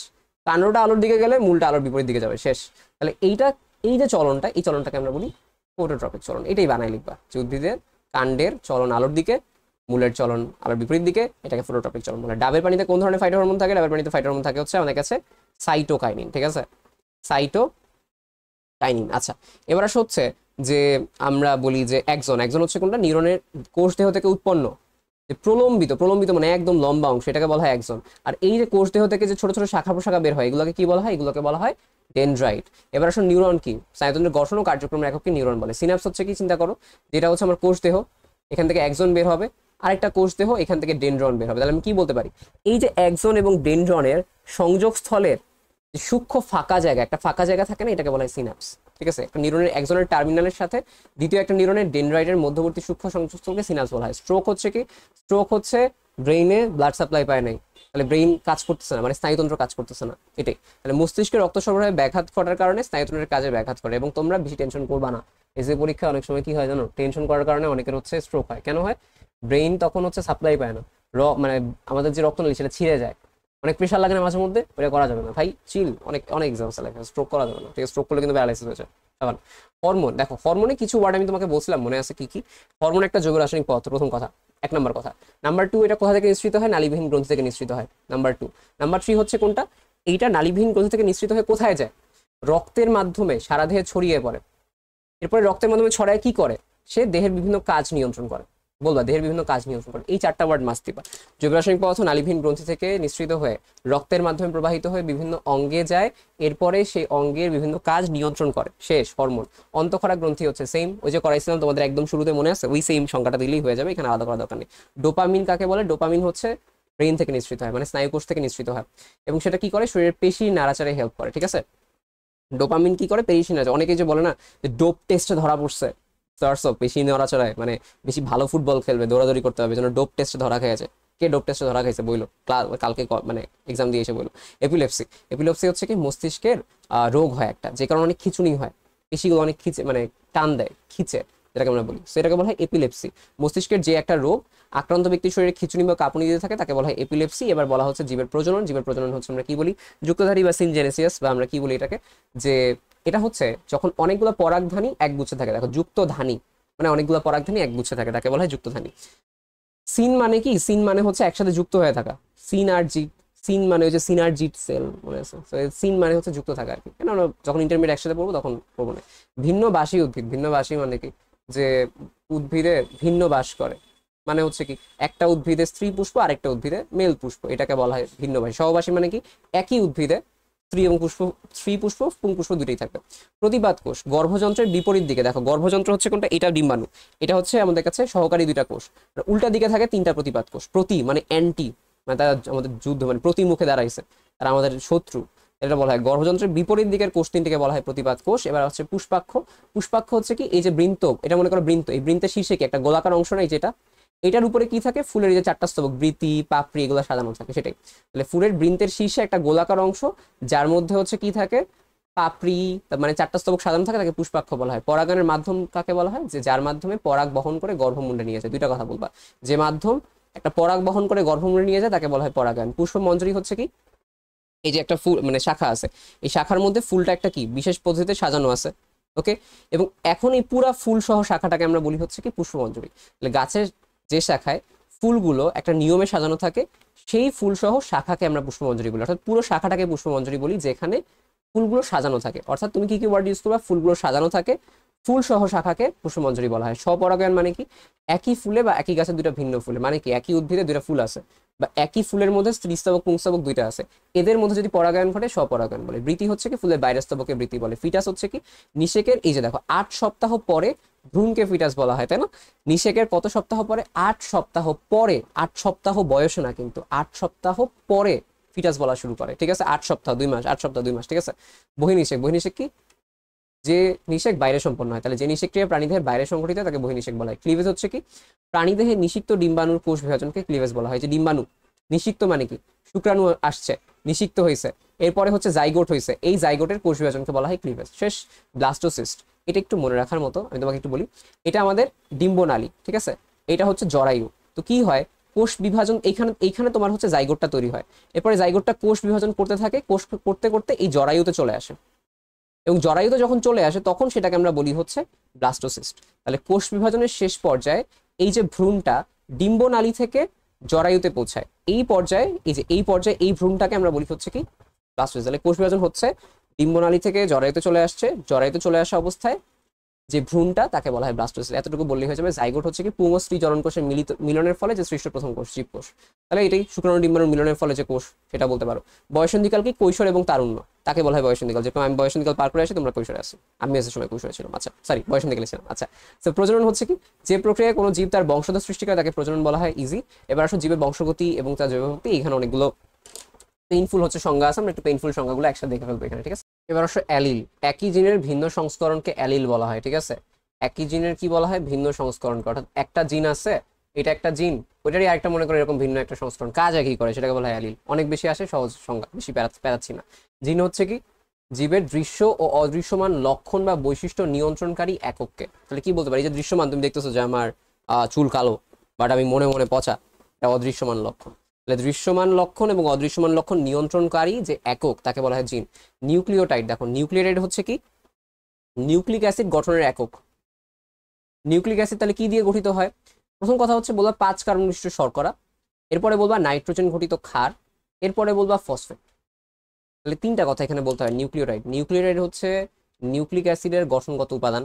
কাণ্ডটা আলোর দিকে গেলে মূলটা আলোর বিপরীত দিকে যাবে, শেষ। তাহলে এইটা, এই যে চলনটা, এই চলনটাকে আমরা বলি ফোটোট্রপিক চলন, এটাই বানাই লিখবা, যে উদ্ভিদের কাণ্ডের চলন আলোর দিকে, মূলের চলন আলোর বিপরীত দিকে, এটাকে ফোটোট্রপিক চলন বলে। ডাবের পানিতে কোন ধরনের ফাইটো হরমোন থাকে, ডাবের পানিতে ফাইটো হরমোন থাকে হচ্ছে আমাদের কাছে সাইটোকাইনিন, ঠিক আছে, সাইটোকাইনিন। আচ্ছা এবার আসে হচ্ছে যে আমরা বলি যে একজন, একজন হচ্ছে কোনটা, নিউরনের কোষ দেহ থেকে উৎপন্ন যে প্রলম্বিত, প্রলম্বিত মানে একদম লম্বা অংশ, এটাকে বলা হয় একজন। আর এই যে কোষ দেহ থেকে যে ছোট ছোট শাখা প্রশাখা বের হয়, এগুলোকে কি বলা হয়, এগুলোকে বলা হয় ডেনড্রাইট। এবার আসলে নিউরন কি, স্নায়ুতন্ত্রের গঠন ও কার্যক্রমের এককে নিউরন বলে। সিনাপস হচ্ছে কি, চিন্তা করো, যেটা হচ্ছে আমার কোষ দেহ, এখান থেকে একজন বের হবে, আরেকটা কোষ দেহ, এখান থেকে ডেনড্রন বের হবে। তাহলে আমি কি বলতে পারি, এই যে একজন এবং ডেনড্রনের সংযোগ স্থলের যে সূক্ষ্ম ফাঁকা জায়গা, একটা ফাঁকা জায়গা থাকে না, এটাকে বলা হয় সিনাপস, ঠিক আছে। একটা নিউরনের একজনের টার্মিনালের সাথে দ্বিতীয় একটা নিউরনের ডেনড্রাইটের মধ্যবর্তী সূক্ষ্ম সংযোগস্থলকে সিনাপস বলা হয়। স্ট্রোক হচ্ছে কি, স্ট্রোক হচ্ছে ব্রেইনে ব্লাড সাপ্লাই পায় নাই, তাহলে ব্রেইন কাজ করতেছে না, মানে স্নায়ুতন্ত্র কাজ করতেছে না, এটাই। তাহলে মস্তিষ্কে রক্ত সরবরাহে ব্যাঘাত ঘটার কারণে স্নায়ুতন্ত্রের কাজে ব্যাঘাত ঘটে। এবং তোমরা বেশি টেনশন করবা না, এসে পরীক্ষা অনেক সময় কি হয় জানো, টেনশন করার কারণে অনেকের হচ্ছে স্ট্রোক হয়। কেন হয়, ব্রেইন তখন হচ্ছে সাপ্লাই পায় না, মানে আমাদের যে রক্তনালী সেটা ছিঁড়ে যায়, অনেক প্রেশার লাগে না মাঝে মধ্যে, ওটা করা যাবে না ভাই, চিল, অনেক অনেক এক্সাম লাগে, স্ট্রোক করা যাবে না, ঠিক আছে, স্ট্রোক করলে কিন্তু প্যারালাইসিস হয়েছে। এখন হরমোন, দেখো হরমোনে কিছু ওয়ার্ড আমি তোমাকে বলছিলাম, মনে আছে কি কি, হরমোন একটা জৈব রাসায়নিক পদার্থ, প্রথম কথা, এক নম্বর কথা। নাম্বার 2, এটা কোথা থেকে নিঃসৃত হয়, নালীবিহীন গ্রন্থি থেকে নিঃসৃত হয়, নাম্বার 2। নাম্বার 3 হচ্ছে কোনটা, এইটা নালীবিহীন গ্রন্থি থেকে নিঃসৃত হয়ে কোথায় যায়, রক্তের মাধ্যমে সারা দেহে ছড়িয়ে পড়ে, এরপরে রক্তের মাধ্যমে ছড়ায় কি করে, সে দেহের বিভিন্ন কাজ নিয়ন্ত্রণ করে, বলবা দেহের বিভিন্ন কাজ নিয়ন্ত্রণ করে, এই 4টা ওয়ার্ড মাস্ট দিবা। জৈব রাসায়নিক পদার্থ নালীবিহীন গ্রন্থি থেকে নিঃসৃত হয়ে রক্তের মাধ্যমে প্রবাহিত হয়ে বিভিন্ন অঙ্গে যায়, এরপরে সেই অঙ্গের বিভিন্ন কাজ নিয়ন্ত্রণ করে, শেষ হরমোন। অন্তঃক্ষরা গ্রন্থি হচ্ছে সেম, ওই যে করাইছিলাম তোমাদের একদম শুরুতে মনে আছে, ওই সেম সংখ্যাটা দিলেই হয়ে যাবে, এখানে আলাদা করার দরকার নেই। ডোপামিন কাকে বলে? ডোপামিন হচ্ছে ব্রেন থেকে নিঃসৃত হয়, মানে স্নায়ুকোষ থেকে নিঃসৃত হয়, এবং সেটা কি করে? শরীরের পেশি নাড়াচাড়ে হেল্প করে, ঠিক আছে। ডোপামিন কি করে? পেশি নাড়াচাড়া। অনেকেই যে বলে না যে ডোপ টেস্টে ধরা পড়ছে, পেশি নড়াচড়ায়, মানে বেশি ভালো ফুটবল খেলবে, দৌড়াদৌড়ি করতে হবে, যেন ডোপ টেস্টে ধরা খেয়েছে। কে ডোপ টেস্টে ধরা খাইছে বইলো, কালকে মানে এক্সাম দিয়ে এসে বইলো। এপিলেপসি। এপিলেপসি হচ্ছে কি মস্তিষ্কের রোগ হয় একটা, যে কারণে অনেক খিঁচুনি হয়, পেশিগুলো অনেক খিচে, মানে টান দেয়, খিচে, যেটাকে আমরা বলি, সেটাকে বলা হয় এপিলেপসি। মস্তিষ্কের যে একটা রোগ, আক্রান্ত ব্যক্তির শরীরে খিঁচুনি বা কাঁপুনি দিতে থাকে, তাকে বলা হয় এপিলেপসি। এবার বলা হচ্ছে জীবের প্রজনন। জীবের প্রজনন হচ্ছে আমরা কি বলি? যুক্তধারী বা সিনজেনেসিয়াস, বা আমরা কি বলি এটাকে, যে এটা হচ্ছে যখন অনেকগুলো পরাগধানী একগুচ্ছে থাকে। দেখো যুক্তধানী মানে অনেকগুলো পরাগধানী একগুচ্ছে থাকে, তাকে বলা হয় যুক্তধানী। সিন মানে কি? সিন মানে হচ্ছে একসাথে যুক্ত হয়ে থাকা, সিনার্জিট। সিন মানে হচ্ছে সিনার্জিট সেল, মনে আছে? সিন মানে হচ্ছে যুক্ত থাকা আর কি, কেন আমরা যখন ইন্টারমিডিয়েট একসাথে পড়বো তখন পড়বো না। ভিন্নবাসী উদ্ভিদ। ভিন্নবাসী মানে কি? যে উদ্ভিদে ভিন্ন বাস করে, মানে হচ্ছে কি একটা উদ্ভিদে স্ত্রী পুষ্প, আরেকটা উদ্ভিদে মেল পুষ্প, এটাকে বলা হয় ভিন্নবাসী। সহবাসী মানে কি? একই উদ্ভিদে স্ত্রী এবং পুষ্প, স্ত্রী পুষ্প পুংপুষ্প দুটোই থাকবে। প্রতিপাদ কোষ গর্ভযন্ত্রের বিপরীত দিকে। দেখো গর্ভযন্ত্র হচ্ছে কোনটা? এটা ডিম্বাণু, এটা হচ্ছে আমাদের কাছে সহকারী দুইটা কোষ। উল্টা দিকে থাকে 3টা প্রতিপাদ কোষ। প্রতি মানে অ্যান্টি, মানে তারা আমাদের যুদ্ধ, মানে প্রতি মুখে দাঁড়াইছে, তারা আমাদের শত্রু, এটা বলা হয়। গর্ভযন্ত্রের বিপরীত দিকের কোষ 3টিকে বলা হয় প্রতিপাদ কোষ। এবার হচ্ছে পুষ্পাক্ষ। পুষ্পাক্ষ হচ্ছে কি? এই যে বৃন্ত, এটা মনে করো বৃন্ত, এই বৃন্তের শীর্ষে কি একটা গোলাকার অংশ নেই যেটা, এটার উপরে কি থাকে? ফুলের এই যে 4টা স্তবক, বৃতি, পাপড়ি, এগুলো সাজানো থাকে, সেটাই। তাহলে ফুলের বৃন্তের শীর্ষে একটা গোলাকার অংশ, যার মধ্যে হচ্ছে কি থাকে? পাপড়ি, মানে 4টা স্তবক সাজানো থাকে, তাকে পুষ্পাক্ষ বলা হয়। পরাগায়নের মাধ্যম কাকে বলা হয়? যে যার মাধ্যমে পরাগ বহন করে গর্ভমুণ্ডে নিয়ে যায়। দুইটা কথা বলবা, যে মাধ্যম একটা পরাগ বহন করে গর্ভমুণ্ডে নিয়ে যায় তাকে বলা হয় পরাগায়ন। পুষ্পমঞ্জরি হচ্ছে কি? এই যে একটা ফুল, মানে শাখা আছে, এই শাখার মধ্যে ফুলটা একটা কি বিশেষ পদ্ধতিতে সাজানো আছে, ওকে। এবং এখন এই পুরা ফুল সহ শাখাটাকে আমরা বলি হচ্ছে কি পুষ্পমঞ্জরি। তাহলে গাছের যে শাখায় ফুলগুলো একটা নিয়মে সাজানো থাকে, সেই ফুল সহ শাখাকে আমরা পুষ্পমঞ্জরি বলি, অর্থাৎ পুরো শাখাটাকে পুষ্পমঞ্জরি বলি, যেখানে ফুলগুলো সাজানো থাকে। অর্থাৎ তুমি কি কি ওয়ার্ড ইউজ করবা? ফুলগুলো সাজানো থাকে, ফুল সহ শাখাকে পুষ্পমঞ্জরি বলা হয়। স্বপরাগায়ন মানে কি? একই ফুলে বা একই গাছে দুইটা ভিন্ন ফুলে, মানে কি একই উদ্ভিদে দুইটা ফুল আছে, বা একই ফুলের মধ্যে স্ত্রীস্তবক পুংস্তবক দুইটা আছে, এদের মধ্যে যদি পরাগায়ন ঘটে স্বপরাগায়ন বলে। বৃতি হচ্ছে কি? ফুলের বাইরের স্তবকে বৃতি বলে। ফিটাস হচ্ছে কি? নিষেকের, এই যে দেখো 8 সপ্তাহ পরে ভ্রূণকে ফিটাস বলা হয়, তাই না? নিষেকের কত সপ্তাহ পরে? 8 সপ্তাহ পরে। 8 সপ্তাহ বয়সে না কিন্তু, 8 সপ্তাহ পরে ফিটাস বলা শুরু করে, ঠিক আছে? 8 সপ্তাহ 2 মাস, 8 সপ্তাহ 2 মাস, ঠিক আছে। বহির্নিষেক। বহির্নিষেক কি? যে নিষেক বাইরে সম্পন্ন হয়, তাহলে যে নিষেক ক্রিয়া প্রাণীদেহের বাইরে সংঘটিত হয় তাকে বহির্নিষেক বলা হয়। ক্লিভেজ হচ্ছে কি? প্রাণীদেহে নিষিক্ত ডিম্বাণুর কোষ বিভাজনকে ক্লিভেজ বলা হয়। যে ডিম্বাণু নিষিক্ত মানে কি? শুক্রাণু আসছে, নিষিক্ত হয়েছে, এরপরে হচ্ছে জাইগোট হয়েছে, এই জাইগোটের কোষ বিভাজনকে বলা হয় ক্লিভেজ। শেষ। ব্লাস্টোসিস্ট, এটা একটু মনে রাখার মতো, আমি তোমাকে একটু বলি। এটা আমাদের ডিম্বনালী, ঠিক আছে। এটা হচ্ছে জরায়ু। তো কি হয়? কোষ বিভাজন এইখানে, এইখানে তোমার হচ্ছে জাইগোটটা তৈরি হয়, এরপরে জাইগোটটা কোষ বিভাজন করতে থাকে, কোষ করতে করতে এই জরায়ুতে চলে আসে, এবং জরায়ুতে যখন চলে আসে তখন সেটাকে আমরা বলি হচ্ছে ব্লাস্টোসিস্ট। তাহলে কোষ বিভাজনের শেষ পর্যায়ে এই যে ভ্রূণটা ডিম্বনালী থেকে জরায়ুতে পৌঁছায়, এই পর্যায়ে, এই যে এই পর্যায়ে এই ভ্রূণটাকে আমরা বলি হচ্ছে কি ব্লাস্টোসিস্ট। তাহলে কোষ বিভাজন হচ্ছে, ডিম্বনালী থেকে জরায়ুতে চলে আসছে, জরায়ুতে চলে আসা অবস্থায় যে ভ্রূণটা তাকে বলা হয় ব্লাস্টোসিস্ট। এতটুকু বললেই হয়ে যাবে। জাইগোট হচ্ছে কি? পুং ও স্ত্রী জননকোষের মিলনের ফলে যে সৃষ্ট প্রথম কোষ, জীবকোষ। তাহলে এটাই শুক্রাণু ডিম্বাণুর মিলনের ফলে যে কোষ, সেটা বলতে পারো। বয়সন্ধিকাল কি? কৈশোর এবং তারুণ্য, তাকে বলা হয় বয়সন্ধিকাল। যেরকম আমি বয়সন্ধিকাল পার করে আসি, তোমরা কৈশোরে আসো, আমি এসে সময় কৈশোরে ছিলাম, আচ্ছা সরি বয়সন্ধিকালে ছিলাম, আচ্ছা। তো প্রজনন হচ্ছে কি? যে প্রক্রিয়ায় কোনো জীব তার বংশধর সৃষ্টি করে তাকে প্রজনন বলা হয়। ইজি। এবার আসো জীবের বংশগতি এবং তার জৈবশক্তি। এখানে অনেকগুলো পেইনফুল হচ্ছে সংজ্ঞা আছে, আমরা একটু পেইনফুল সংজ্ঞাগুলো একসাথে দেখে ফেলবো এখানে, ঠিক আছে। এবার আসো অ্যালিল। একই জিনের ভিন্ন সংস্করণকে অ্যালিল বলা হয়, ঠিক আছে। একই জিনের কি বলা হয়? ভিন্ন সংস্করণকে। অর্থাৎ একটা জিন আছে, এটা একটা জিন, ওইটারই আরেকটা মনে করে এরকম ভিন্ন একটা সংস্করণ, কাজ একই করে, সেটাকে বলা হয় অ্যালিল। অনেক বেশি আসে, সহজ সংজ্ঞা, বেশি পেরাচ্ছি না। জিন হচ্ছে কি? জীবের দৃশ্য ও অদৃশ্যমান লক্ষণ বা বৈশিষ্ট্য নিয়ন্ত্রণকারী একককে। তাহলে কি বলতে পারি? এই যে দৃশ্যমান, তুমি দেখতেছো যে আমার চুল কালো, বাট আমি মনে মনে পচা, এটা অদৃশ্যমান লক্ষণ। তাহলে দৃশ্যমান লক্ষণ এবং অদৃশ্যমান লক্ষণ নিয়ন্ত্রণকারী যে একক, তাকে বলা হয় জিন। নিউক্লিওটাইড। দেখো নিউক্লিওটাইড হচ্ছে কি? নিউক্লিক অ্যাসিড গঠনের একক। নিউক্লিক অ্যাসিড তাহলে কি দিয়ে গঠিত হয়? প্রথম কথা হচ্ছে বলবা 5 কার্বন বিশিষ্ট শর্করা, এরপরে বলবা নাইট্রোজেন ঘটিত ক্ষার, এরপরে বলবা ফসফেট। তাহলে 3টা কথা এখানে বলতে হয়। নিউক্লিওটাইড, নিউক্লিওটাইড হচ্ছে নিউক্লিক অ্যাসিডের গঠনগত উপাদান।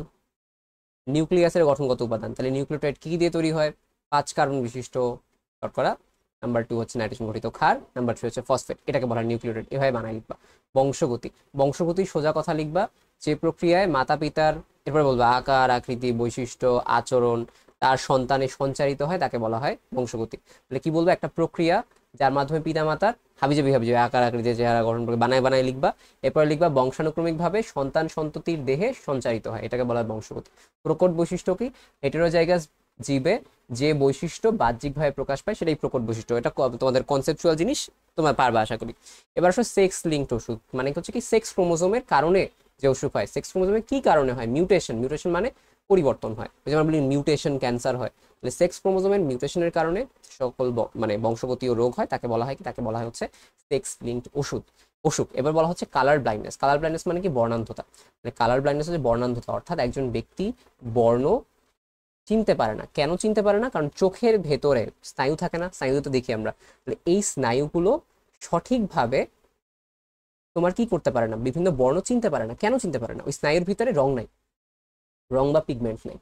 নিউক্লিক অ্যাসিডের গঠনগত উপাদান। তাহলে নিউক্লিওটাইড কি দিয়ে তৈরি হয়? 5 কার্বন বিশিষ্ট শর্করা, নাম্বার 2 হচ্ছে নাইট্রোজেন গঠিত ক্ষার, নাম্বার 3 হচ্ছে ফসফেট, এটাকে বলা হয় নিউক্লিওটাইড। এভাবে বানায় লিখবা। বংশগতি, বংশগতি সোজা কথা লিখবা, যে প্রক্রিয়ায় মাতা পিতার, এরপরে বলবা আকার আকৃতি বৈশিষ্ট্য আচরণ তার সন্তানে সঞ্চারিত হয় তাকে বলা হয় বংশগতি। তাহলে কি বলবো, একটা প্রক্রিয়া যার মাধ্যমে পিতা মাতার হাবিজাবি হাবিজাবি আকার আকৃতি চেহারা গঠন করে বানায় বানায় লিখবা। এরপরে লিখবা বংশানুক্রমিক ভাবে সন্তান সন্ততির দেহে সঞ্চারিত হয়, এটাকে বলা হয় বংশগতি। প্রকট বৈশিষ্ট্য কি, হেটেরোজাইগাস জীবে যে বৈশিষ্ট্য বাহ্যিকভাবে প্রকাশ পায় সেটাই প্রকট বৈশিষ্ট্য। এটা তোমাদের কনসেপচুয়াল জিনিস, তোমার পারবা আশা করি। এবার আসলে সেক্স লিঙ্কড ওষুধ, মানে হচ্ছে কি সেক্স ক্রোমোজোমের কারণে যে অসুখ হয়। সেক্স ক্রোমোজোমে কি কারণে হয়, মিউটেশন, মিউটেশন মানে পরিবর্তন হয়, ওই যে আমরা বলি মিউটেশন ক্যান্সার হয়। তাহলে সেক্স ক্রোমোজোমের মিউটেশনের কারণে সকল মানে বংশগতীয় রোগ হয়, তাকে বলা হয় কি, তাকে বলা হয় হচ্ছে সেক্স লিঙ্কড অসুখ। এবার বলা হচ্ছে কালার ব্লাইন্ডনেস। কালার ব্লাইন্ডনেস মানে কি, বর্ণান্ধতা। মানে কালার ব্লাইন্ডনেস হচ্ছে বর্ণান্ধতা, অর্থাৎ একজন ব্যক্তি বর্ণ চিনতে পারে না। কেন চিনতে পারে না, কারণ চোখের ভেতরে স্নায়ু থাকে না, স্নায়ু তো দেখি আমরা, এই স্নায়ুগুলো সঠিকভাবে তোমার কি করতে পারে না, বিভিন্ন বর্ণ চিনতে পারে না। কেন চিনতে পারে না, ওই স্নায়ুর ভিতরে রং নাই, রং বা পিগমেন্ট নাই।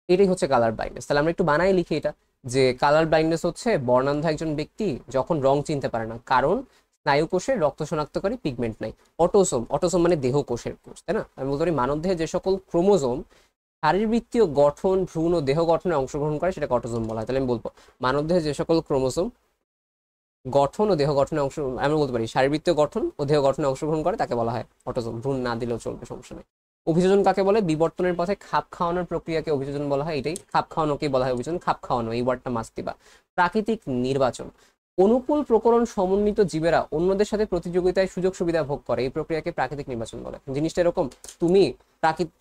এটাই হচ্ছে কালার ব্লাইন্ডনেস। তাহলে আমরা একটু বানাই লিখি এটা, যে কালার ব্লাইন্ডনেস হচ্ছে বর্ণান্ধ একজন ব্যক্তি যখন রং চিনতে পারে না, কারণ স্নায়ু কোষে রক্ত শনাক্তকারী পিগমেন্ট নাই। অটোসোম, অটোসোম মানে দেহ কোষের কোষ, তাই না? আমি বলতে পারি মানব দেহে যে সকল ক্রোমোজোম শারীরবৃত্তীয় গঠন ভ্রূণ ও দেহ গঠনে অংশগ্রহণ করে সেটাকে অটোসোম বলা হয়। তাহলে আমি বলবো মানবদেহে যে সকল ক্রোমোসোম গঠন ও দেহ গঠনে আমি বলতে পারি শারীরবৃত্তীয় গঠন ও দেহ গঠনে অংশগ্রহণ করে তাকে বলা হয় অটোসোম। ভ্রূণ না দিলেও চলবে, সমস্যা নেই। অভিযোজন কাকে বলে, বিবর্তনের পথে খাপ খাওয়ানোর প্রক্রিয়াকে অভিযোজন বলা হয়। এটাই খাপ খাওয়ানোকে বলা হয় অভিযোজন। খাপ খাওয়ানো এই ওয়ার্ডটা মাস্ট দিবা। প্রাকৃতিক নির্বাচন, অনুকূল প্রকরণ সমন্বিত জীবেরা অন্যদের সাথে প্রতিযোগিতায় সুযোগ সুবিধা ভোগ করে, এই প্রক্রিয়াকে প্রাকৃতিক নির্বাচন বলে। জিনিসটা এরকম, তুমি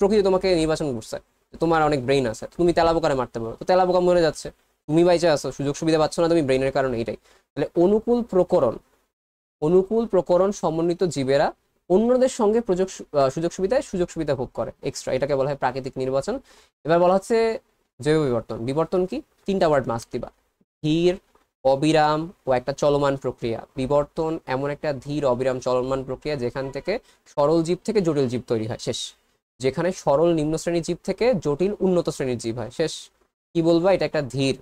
প্রকৃতি তোমাকে নির্বাচন করছে, তোমার অনেক ব্রেইন আছে, তুমি তেলাপোকারে মারতে পারো, তো তেলাপোকা মরে যাচ্ছে, তুমি বাইচে আছো, সুযোগ সুবিধা পাচ্ছ না তুমি ব্রেইনের কারণে। এটাই তাহলে অনুকূল প্রকরণ সমন্বিত জীবেরা অন্যদের সঙ্গে সুযোগ সুবিধা ভোগ করে এক্সট্রা, এটাকে বলা হয় প্রাকৃতিক নির্বাচন। এবার বলা হচ্ছে জৈব বিবর্তন। বিবর্তন কি, 3টা ওয়ার্ড মাস্ট দিবা, ধীর, অবিরাম ও একটা চলমান প্রক্রিয়া। বিবর্তন এমন একটা ধীর অবিরাম চলমান প্রক্রিয়া যেখান থেকে সরল জীব থেকে জটিল জীব তৈরি হয়, শেষ। যেখানে সরল নিম্ন শ্রেণীর জীব থেকে জটিল উন্নত শ্রেণীর জীব হয়, শেষ। কি বলবা, এটা একটা ধীর,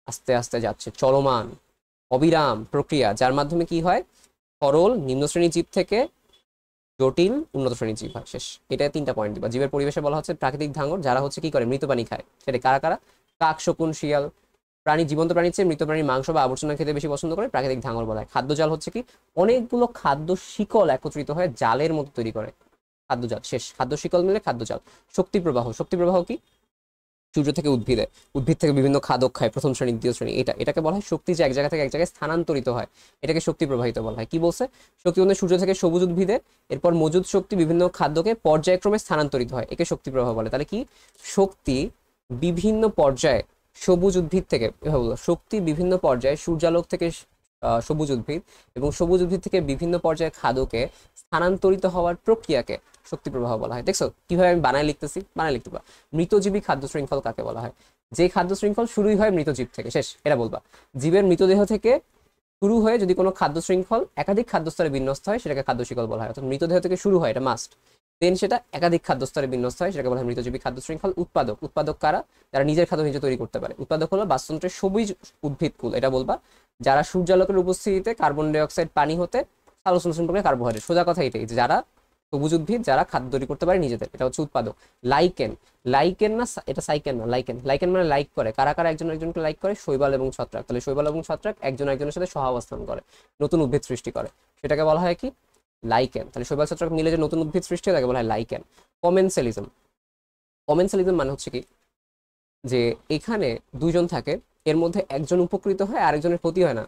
আস্তে আস্তে যাচ্ছে, চলমান অবিরাম প্রক্রিয়া, যার মাধ্যমে কি হয়, সরল নিম্ন শ্রেণীর জীব থেকে জটিল উন্নত শ্রেণীর জীব হয়, শেষ। এটা 3টা পয়েন্ট দিবা। জীবের পরিবেশে বলা হচ্ছে প্রাকৃতিক ধাঙ্গর, যারা হচ্ছে কি করে, মৃত প্রাণী খায়। সেটা কারা কারা, কাক, শকুন, শিয়াল। প্রাণী জীবন্ত প্রাণীর চেয়ে মৃত প্রাণীর মাংস বা আবর্জনা খেতে বেশি পছন্দ করে, প্রাকৃতিক ধাঙ্গর বলা হয়। খাদ্য জাল হচ্ছে কি, অনেকগুলো খাদ্য শিকল একত্রিত হয়ে জালের মতো তৈরি করে, খাদ্য জাল, শেষ। খাদ্য শিকল মিলে খাদ্য জাল। শক্তি প্রবাহ, শক্তি প্রবাহ কি, সূর্য থেকে উদ্ভিদ থেকে বিভিন্ন খাদক খায়, প্রথম শ্রেণী দ্বিতীয় শ্রেণী, এটাকে বলা হয় শক্তি, যে এক জায়গা থেকে এক জায়গায় স্থানান্তরিত হয়, এটাকে শক্তি প্রবাহিত বলা হয়। কি বলছে, শক্তি বলতে সূর্য থেকে সবুজ উদ্ভিদে এরপর মজুদ শক্তি বিভিন্ন খাদ্যকে পর্যায়ক্রমে স্থানান্তরিত হয়, একে শক্তি প্রবাহ বলে। তাহলে কি, শক্তি বিভিন্ন পর্যায়ে সবুজ উদ্ভিদ থেকে, শক্তি বিভিন্ন পর্যায়ে সূর্যালোক থেকে সবুজ উদ্ভিদ এবং সবুজ উদ্ভিদ থেকে বিভিন্ন পর্যায়ে খাদ্যকে স্থানান্তরিত হওয়ার প্রক্রিয়াকে শক্তি প্রবাহ বলা হয়। দেখছো কিভাবে আমি বানায় লিখতেছি, বানায় লিখতে পারবা। মৃতজীবী খাদ্য শৃঙ্খল কাকে বলা হয়, যে খাদ্য শৃঙ্খল শুরুই হয় মৃতজীব থেকে, শেষ। এটা বলবা, জীবের মৃতদেহ থেকে শুরু হয়ে যদি কোনো খাদ্য শৃঙ্খল একাধিক খাদ্যস্তরে বিন্যস্ত হয় সেটাকে খাদ্য শৃঙ্খল বলা হয়। অর্থাৎ মৃতদেহ থেকে শুরু হয়, এটা মাস্ট, দেন সেটা একাধিক খাদ্যস্তরে বিন্যস্ত হয়, সেটাকে বলা হয় মৃতজীবী খাদ্য শৃঙ্খল। উৎপাদক কারা, যারা নিজের খাদ্য নিজে তৈরি করতে পারে। উৎপাদক হলো বাস্তুতন্ত্রের সবুজ উদ্ভিদকুল, এটা বলবা, যারা সূর্যালোকের উপস্থিতিতে কার্বন ডাই অক্সাইড পানি হতে সালোকসংশ্লেষণ প্রক্রিয়া কার্বোহাইড্রেট। সোজা কথা এটাই, যারা সবুজ উদ্ভিদ যারা খাদ্য তৈরি করতে পারে নিজেদের, এটা হচ্ছে উৎপাদক। লাইকেন না, এটা সাইকেন না, লাইকেন মানে লাইক করে, কারা কারা একজন একজনকে লাইক করে, শৈবাল এবং ছত্রাক। তাহলে শৈবাল এবং ছত্রাক একজন একজনের সাথে সহাবস্থান করে, নতুন উদ্ভিদ সৃষ্টি করে, সেটাকে বলা হয় কি, লাইকেন। তাহলে শৈবাল ছত্রাক মিলে যে নতুন উদ্ভিদ সৃষ্টি হয় তাকে বলা হয় লাইকেন। কমেন্সালিজম মানে হচ্ছে কি, যে এখানে দুইজন থাকে, এর মধ্যে একজন উপকৃত হয় আরেকজনের ক্ষতি হয় না,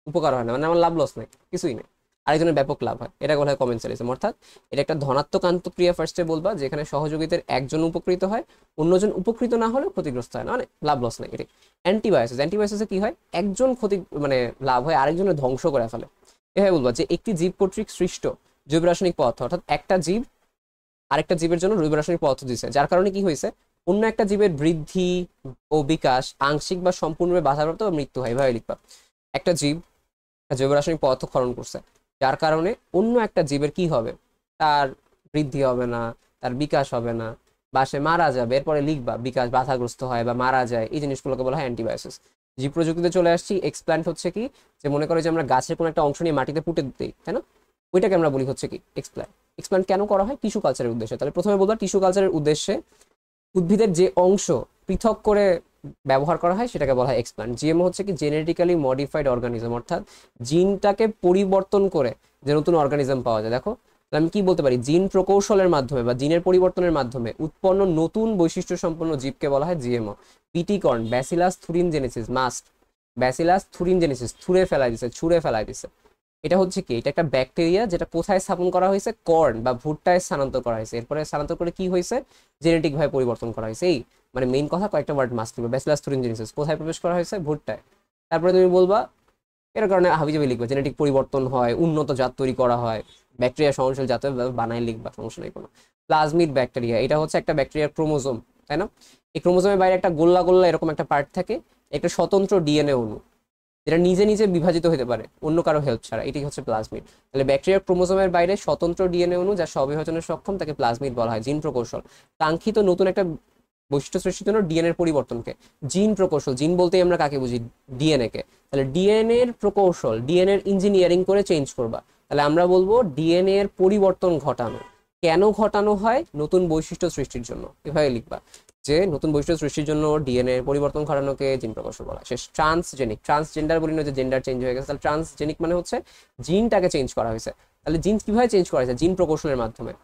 উপকার হয় না, মানে আমার লাভ লস নেই, কিছুই নেই, আরেকজনের ব্যাপক লাভ হয়, এটা বলা হয় কমেন্সালিজম। অর্থাৎ এটা একটা ধনাত্মক আন্তঃক্রিয়া ফার্স্টে বলবা, যেখানে সহযোগিতার একজন উপকৃত হয়, অন্যজন উপকৃত না হলেও ক্ষতিগ্রস্ত হয় না, মানে লাভ লস নেই। এটাই অ্যান্টিবায়োসিসে কি হয়, একজন ক্ষতি মানে লাভ হয় আরেকজনের ধ্বংস করে ফেলে। এভাবে বলবা যে একটি জীব কর্তৃক সৃষ্ট জৈব রাসায়নিক পদার্থ, অর্থাৎ একটা জীব আরেকটা জীবের জন্য জৈব রাসায়নিক পদার্থ দিচ্ছে, যার কারণে কি হয়েছে, অন্য একটা জীবের বৃদ্ধি ও বিকাশ আংশিক বা সম্পূর্ণভাবে বাধাপ্রাপ্ত বা মৃত্যু হয়। এভাবে লিখবা, একটা জীব জৈব রাসায়নিক পদার্থ ক্ষরণ করছে, যার কারণে অন্য একটা জীবের কি হবে, তার বৃদ্ধি হবে না, তার বিকাশ হবে না, বা সে মারা যাবে। এরপরে লিখবা বিকাশ বাধাগ্রস্ত হয় বা মারা যায়, এই জিনিসগুলোকে বলা হয় অ্যান্টিবায়োসিস। জীব প্রযুক্তিতে চলে আসছি। এক্সপ্ল্যান্ট হচ্ছে কি, যে মনে করো যে আমরা গাছের কোনো একটা অংশ নিয়ে মাটিতে পুঁতে দিই, তাই না, ওইটাকে আমরা বলি হচ্ছে কি এক্সপ্ল্যান্ট। এক্সপ্ল্যান্ট কেন করা হয়? টিস্যু কালচারের উদ্দেশ্যে। তাহলে প্রথমে বলবো টিস্যু কালচারের উদ্দেশ্যে উদ্ভিদের যে অংশ পৃথক করে ব্যবহার করা হয় সেটাকে বলা হয় এক্সপ্ল্যান্ট। জিএমও হচ্ছে কি জেনেটিক্যালি মডিফাইড অর্গানিজম, অর্থাৎ জিনটাকে পরিবর্তন করে যে নতুন অর্গানিজম পাওয়া যায়। দেখো তাহলে আমি কি বলতে পারি, জিন প্রকৌশলের মাধ্যমে বা জিনের পরিবর্তনের মাধ্যমে উৎপন্ন নতুন বৈশিষ্ট্য সম্পন্ন জীবকে বলা হয় GMO. BT corn, bacillus thuringiensis, must bacillus thuringiensis, ছুঁড়ে ফেলাই দিছে। এটা হচ্ছে কি, এটা একটা ব্যাকটেরিয়া যেটা কোথায় স্থাপন করা হয়েছে, কর্ন বা ভুট্টায় স্থানান্তর করা হয়েছে। এরপরে স্থানান্তর করে কি হয়েছে, জেনেটিক ভাবে পরিবর্তন করা হয়েছে। এই মানে মেইন কথা, কয়েকটা ওয়ার্ড মাস্ট লিখবে। ব্যাসিলাস থুরিনজেনেসিস কোথায় প্রবেশ করা হয়েছে, ভুট্টায়। তারপরে তুমি বলবা এর কারণে হাবিজাবি লিখবে, জেনেটিক পরিবর্তন হয়, উন্নত জাত তৈরি করা হয়, ব্যাকটেরিয়া সহনশীল জাত বানায় লিখবা, সমস্যা নেই কোনো। প্লাজমিড ব্যাকটেরিয়া, এটা হচ্ছে একটা ব্যাকটেরিয়ার ক্রোমোজোম, তাই না। এই ক্রোমোজোমের বাইরে একটা গোল্লা গোল্লা এরকম একটা পার্ট থাকে, একটা স্বতন্ত্র ডিএনএ অণু, যেটা নিজে নিজে বিভাজিত হতে পারে অন্য কারো হেল্প ছাড়া, এটাই হচ্ছে প্লাজমিড। তাহলে ব্যাকটেরিয়ার ক্রোমোজোমের বাইরে স্বতন্ত্র ডিএনএ অণু যা স্ববিভাজনে সক্ষম তাকে প্লাজমিড বলা হয়। জিন প্রকৌশল, কাঙ্ক্ষিত নতুন একটা বৈশিষ্ট্য সৃষ্টির জন্য ডিএনএর পরিবর্তনকে জিন প্রকৌশল। জিন বলতেই আমরা কাকে বুঝি, ডিএনএ কে। তাহলে ডিএনএ এর প্রকৌশল, ডিএনএ এর ইঞ্জিনিয়ারিং করে চেঞ্জ করবা, তাহলে আমরা বলবো ডিএনএ এর পরিবর্তন ঘটানো। কেন ঘটানো হয়, নতুন বৈশিষ্ট্য সৃষ্টির জন্য, এভাবে লিখবা যে নতুন বৈশিষ্ট্য সৃষ্টির জন্য ডিএনএ পরিবর্তন ঘটানোকে জিন প্রকৌশল বলা হয়। শেষ। ট্রান্সজেনিক, ট্রান্সজেন্ডার বলি না যে জেন্ডার চেঞ্জ হয়ে গেছে, তাহলে ট্রান্সজেনিক মানে হচ্ছে জিনটাকে চেঞ্জ করা হয়েছে। তাহলে জিন কিভাবে চেঞ্জ করা হয়েছে, জিন প্রকৌশলের মাধ্যমে।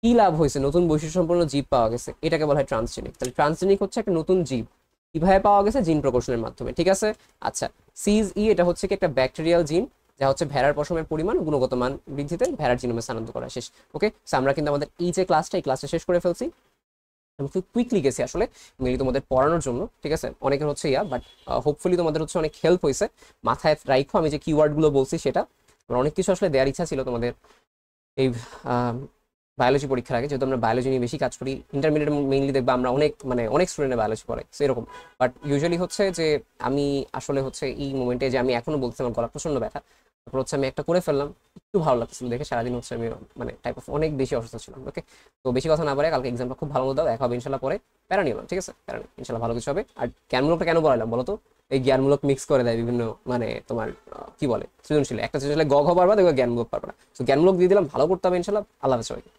কি লাভ হয়েছে, নতুন বৈশিষ্ট্য সম্পন্ন জীব পাওয়া গেছে, এটাকে বলা হয় ট্রান্সজেনিক। তাহলে ট্রান্সজেনিক হচ্ছে একটা নতুন জীব কিভাবে পাওয়া গেছে, জিন প্রকৌশলের মাধ্যমে, ঠিক আছে। আচ্ছা, সিজ ই, এটা হচ্ছে কি একটা ব্যাকটেরিয়াল জিন যা হচ্ছে ভেড়ার পশমের পরিমাণ গুণগত মান বৃদ্ধিতে ভেড়ার জিনোমে স্থানান্তর করা। শেষ। ওকে, আমরা কিন্তু আমাদের এই যে ক্লাসটা, এই ক্লাসটা শেষ করে ফেলছি। আমি খুব কুইকলি গেছি আসলে মেনলি তোমাদের পড়ানোর জন্য, ঠিক আছে। অনেকের হচ্ছে বাট হোপফুলি তোমাদের হচ্ছে অনেক হেল্প হয়েছে। মাথায় রাখো আমি যে কিওয়ার্ডগুলো বলছি সেটা, আমার অনেক কিছু আসলে দেওয়ার ইচ্ছা ছিল তোমাদের এই বায়োলজি পরীক্ষার আগে, যেহেতু আমরা বায়োলজি নিয়ে বেশি কাজ করি। ইন্টারমিডিয়েট মেইনলি দেখবা আমরা অনেক স্টুডেন্টের বায়োলজি পড়ে, সো এরকম। বাট ইউজুয়ালি হচ্ছে যে আমি আসলে হচ্ছে এই মোমেন্টে যে আমি এখনো বলছি আমার গলা প্রচন্ড ব্যথা, তারপর হচ্ছে আমি একটা করে ফেললাম, একটু ভালো লাগছিল দেখে। সারাদিন হচ্ছে আমি মানে টাইপ অফ অনেক বেশি অসুস্থ ছিলাম। ওকে, তো বেশি কথা না বলে কালকে এক্সামটা খুব ভালো মতো দাও, দেখা হবে ইনশাল্লাহ পরে। প্যারা নিও না, ঠিক আছে, প্যারা নেই, ইনশাল্লাহ ভালো কিছু হবে। আর জ্ঞানমূলকটা কেন বলালাম বলো তো, এই জ্ঞানমূলক মিক্স করে দেয় বিভিন্ন মানে তোমার কি বলে সৃজনশীল, একটা সৃজনশীল গ ঘ পারবা, দেখো জ্ঞানমূলক পারবা না। তো জ্ঞানমূলক দিয়ে দিলাম, ভালো করতে হবে ইনশাল্লাহ। আল্লাহ হাফেজ সবাইকে।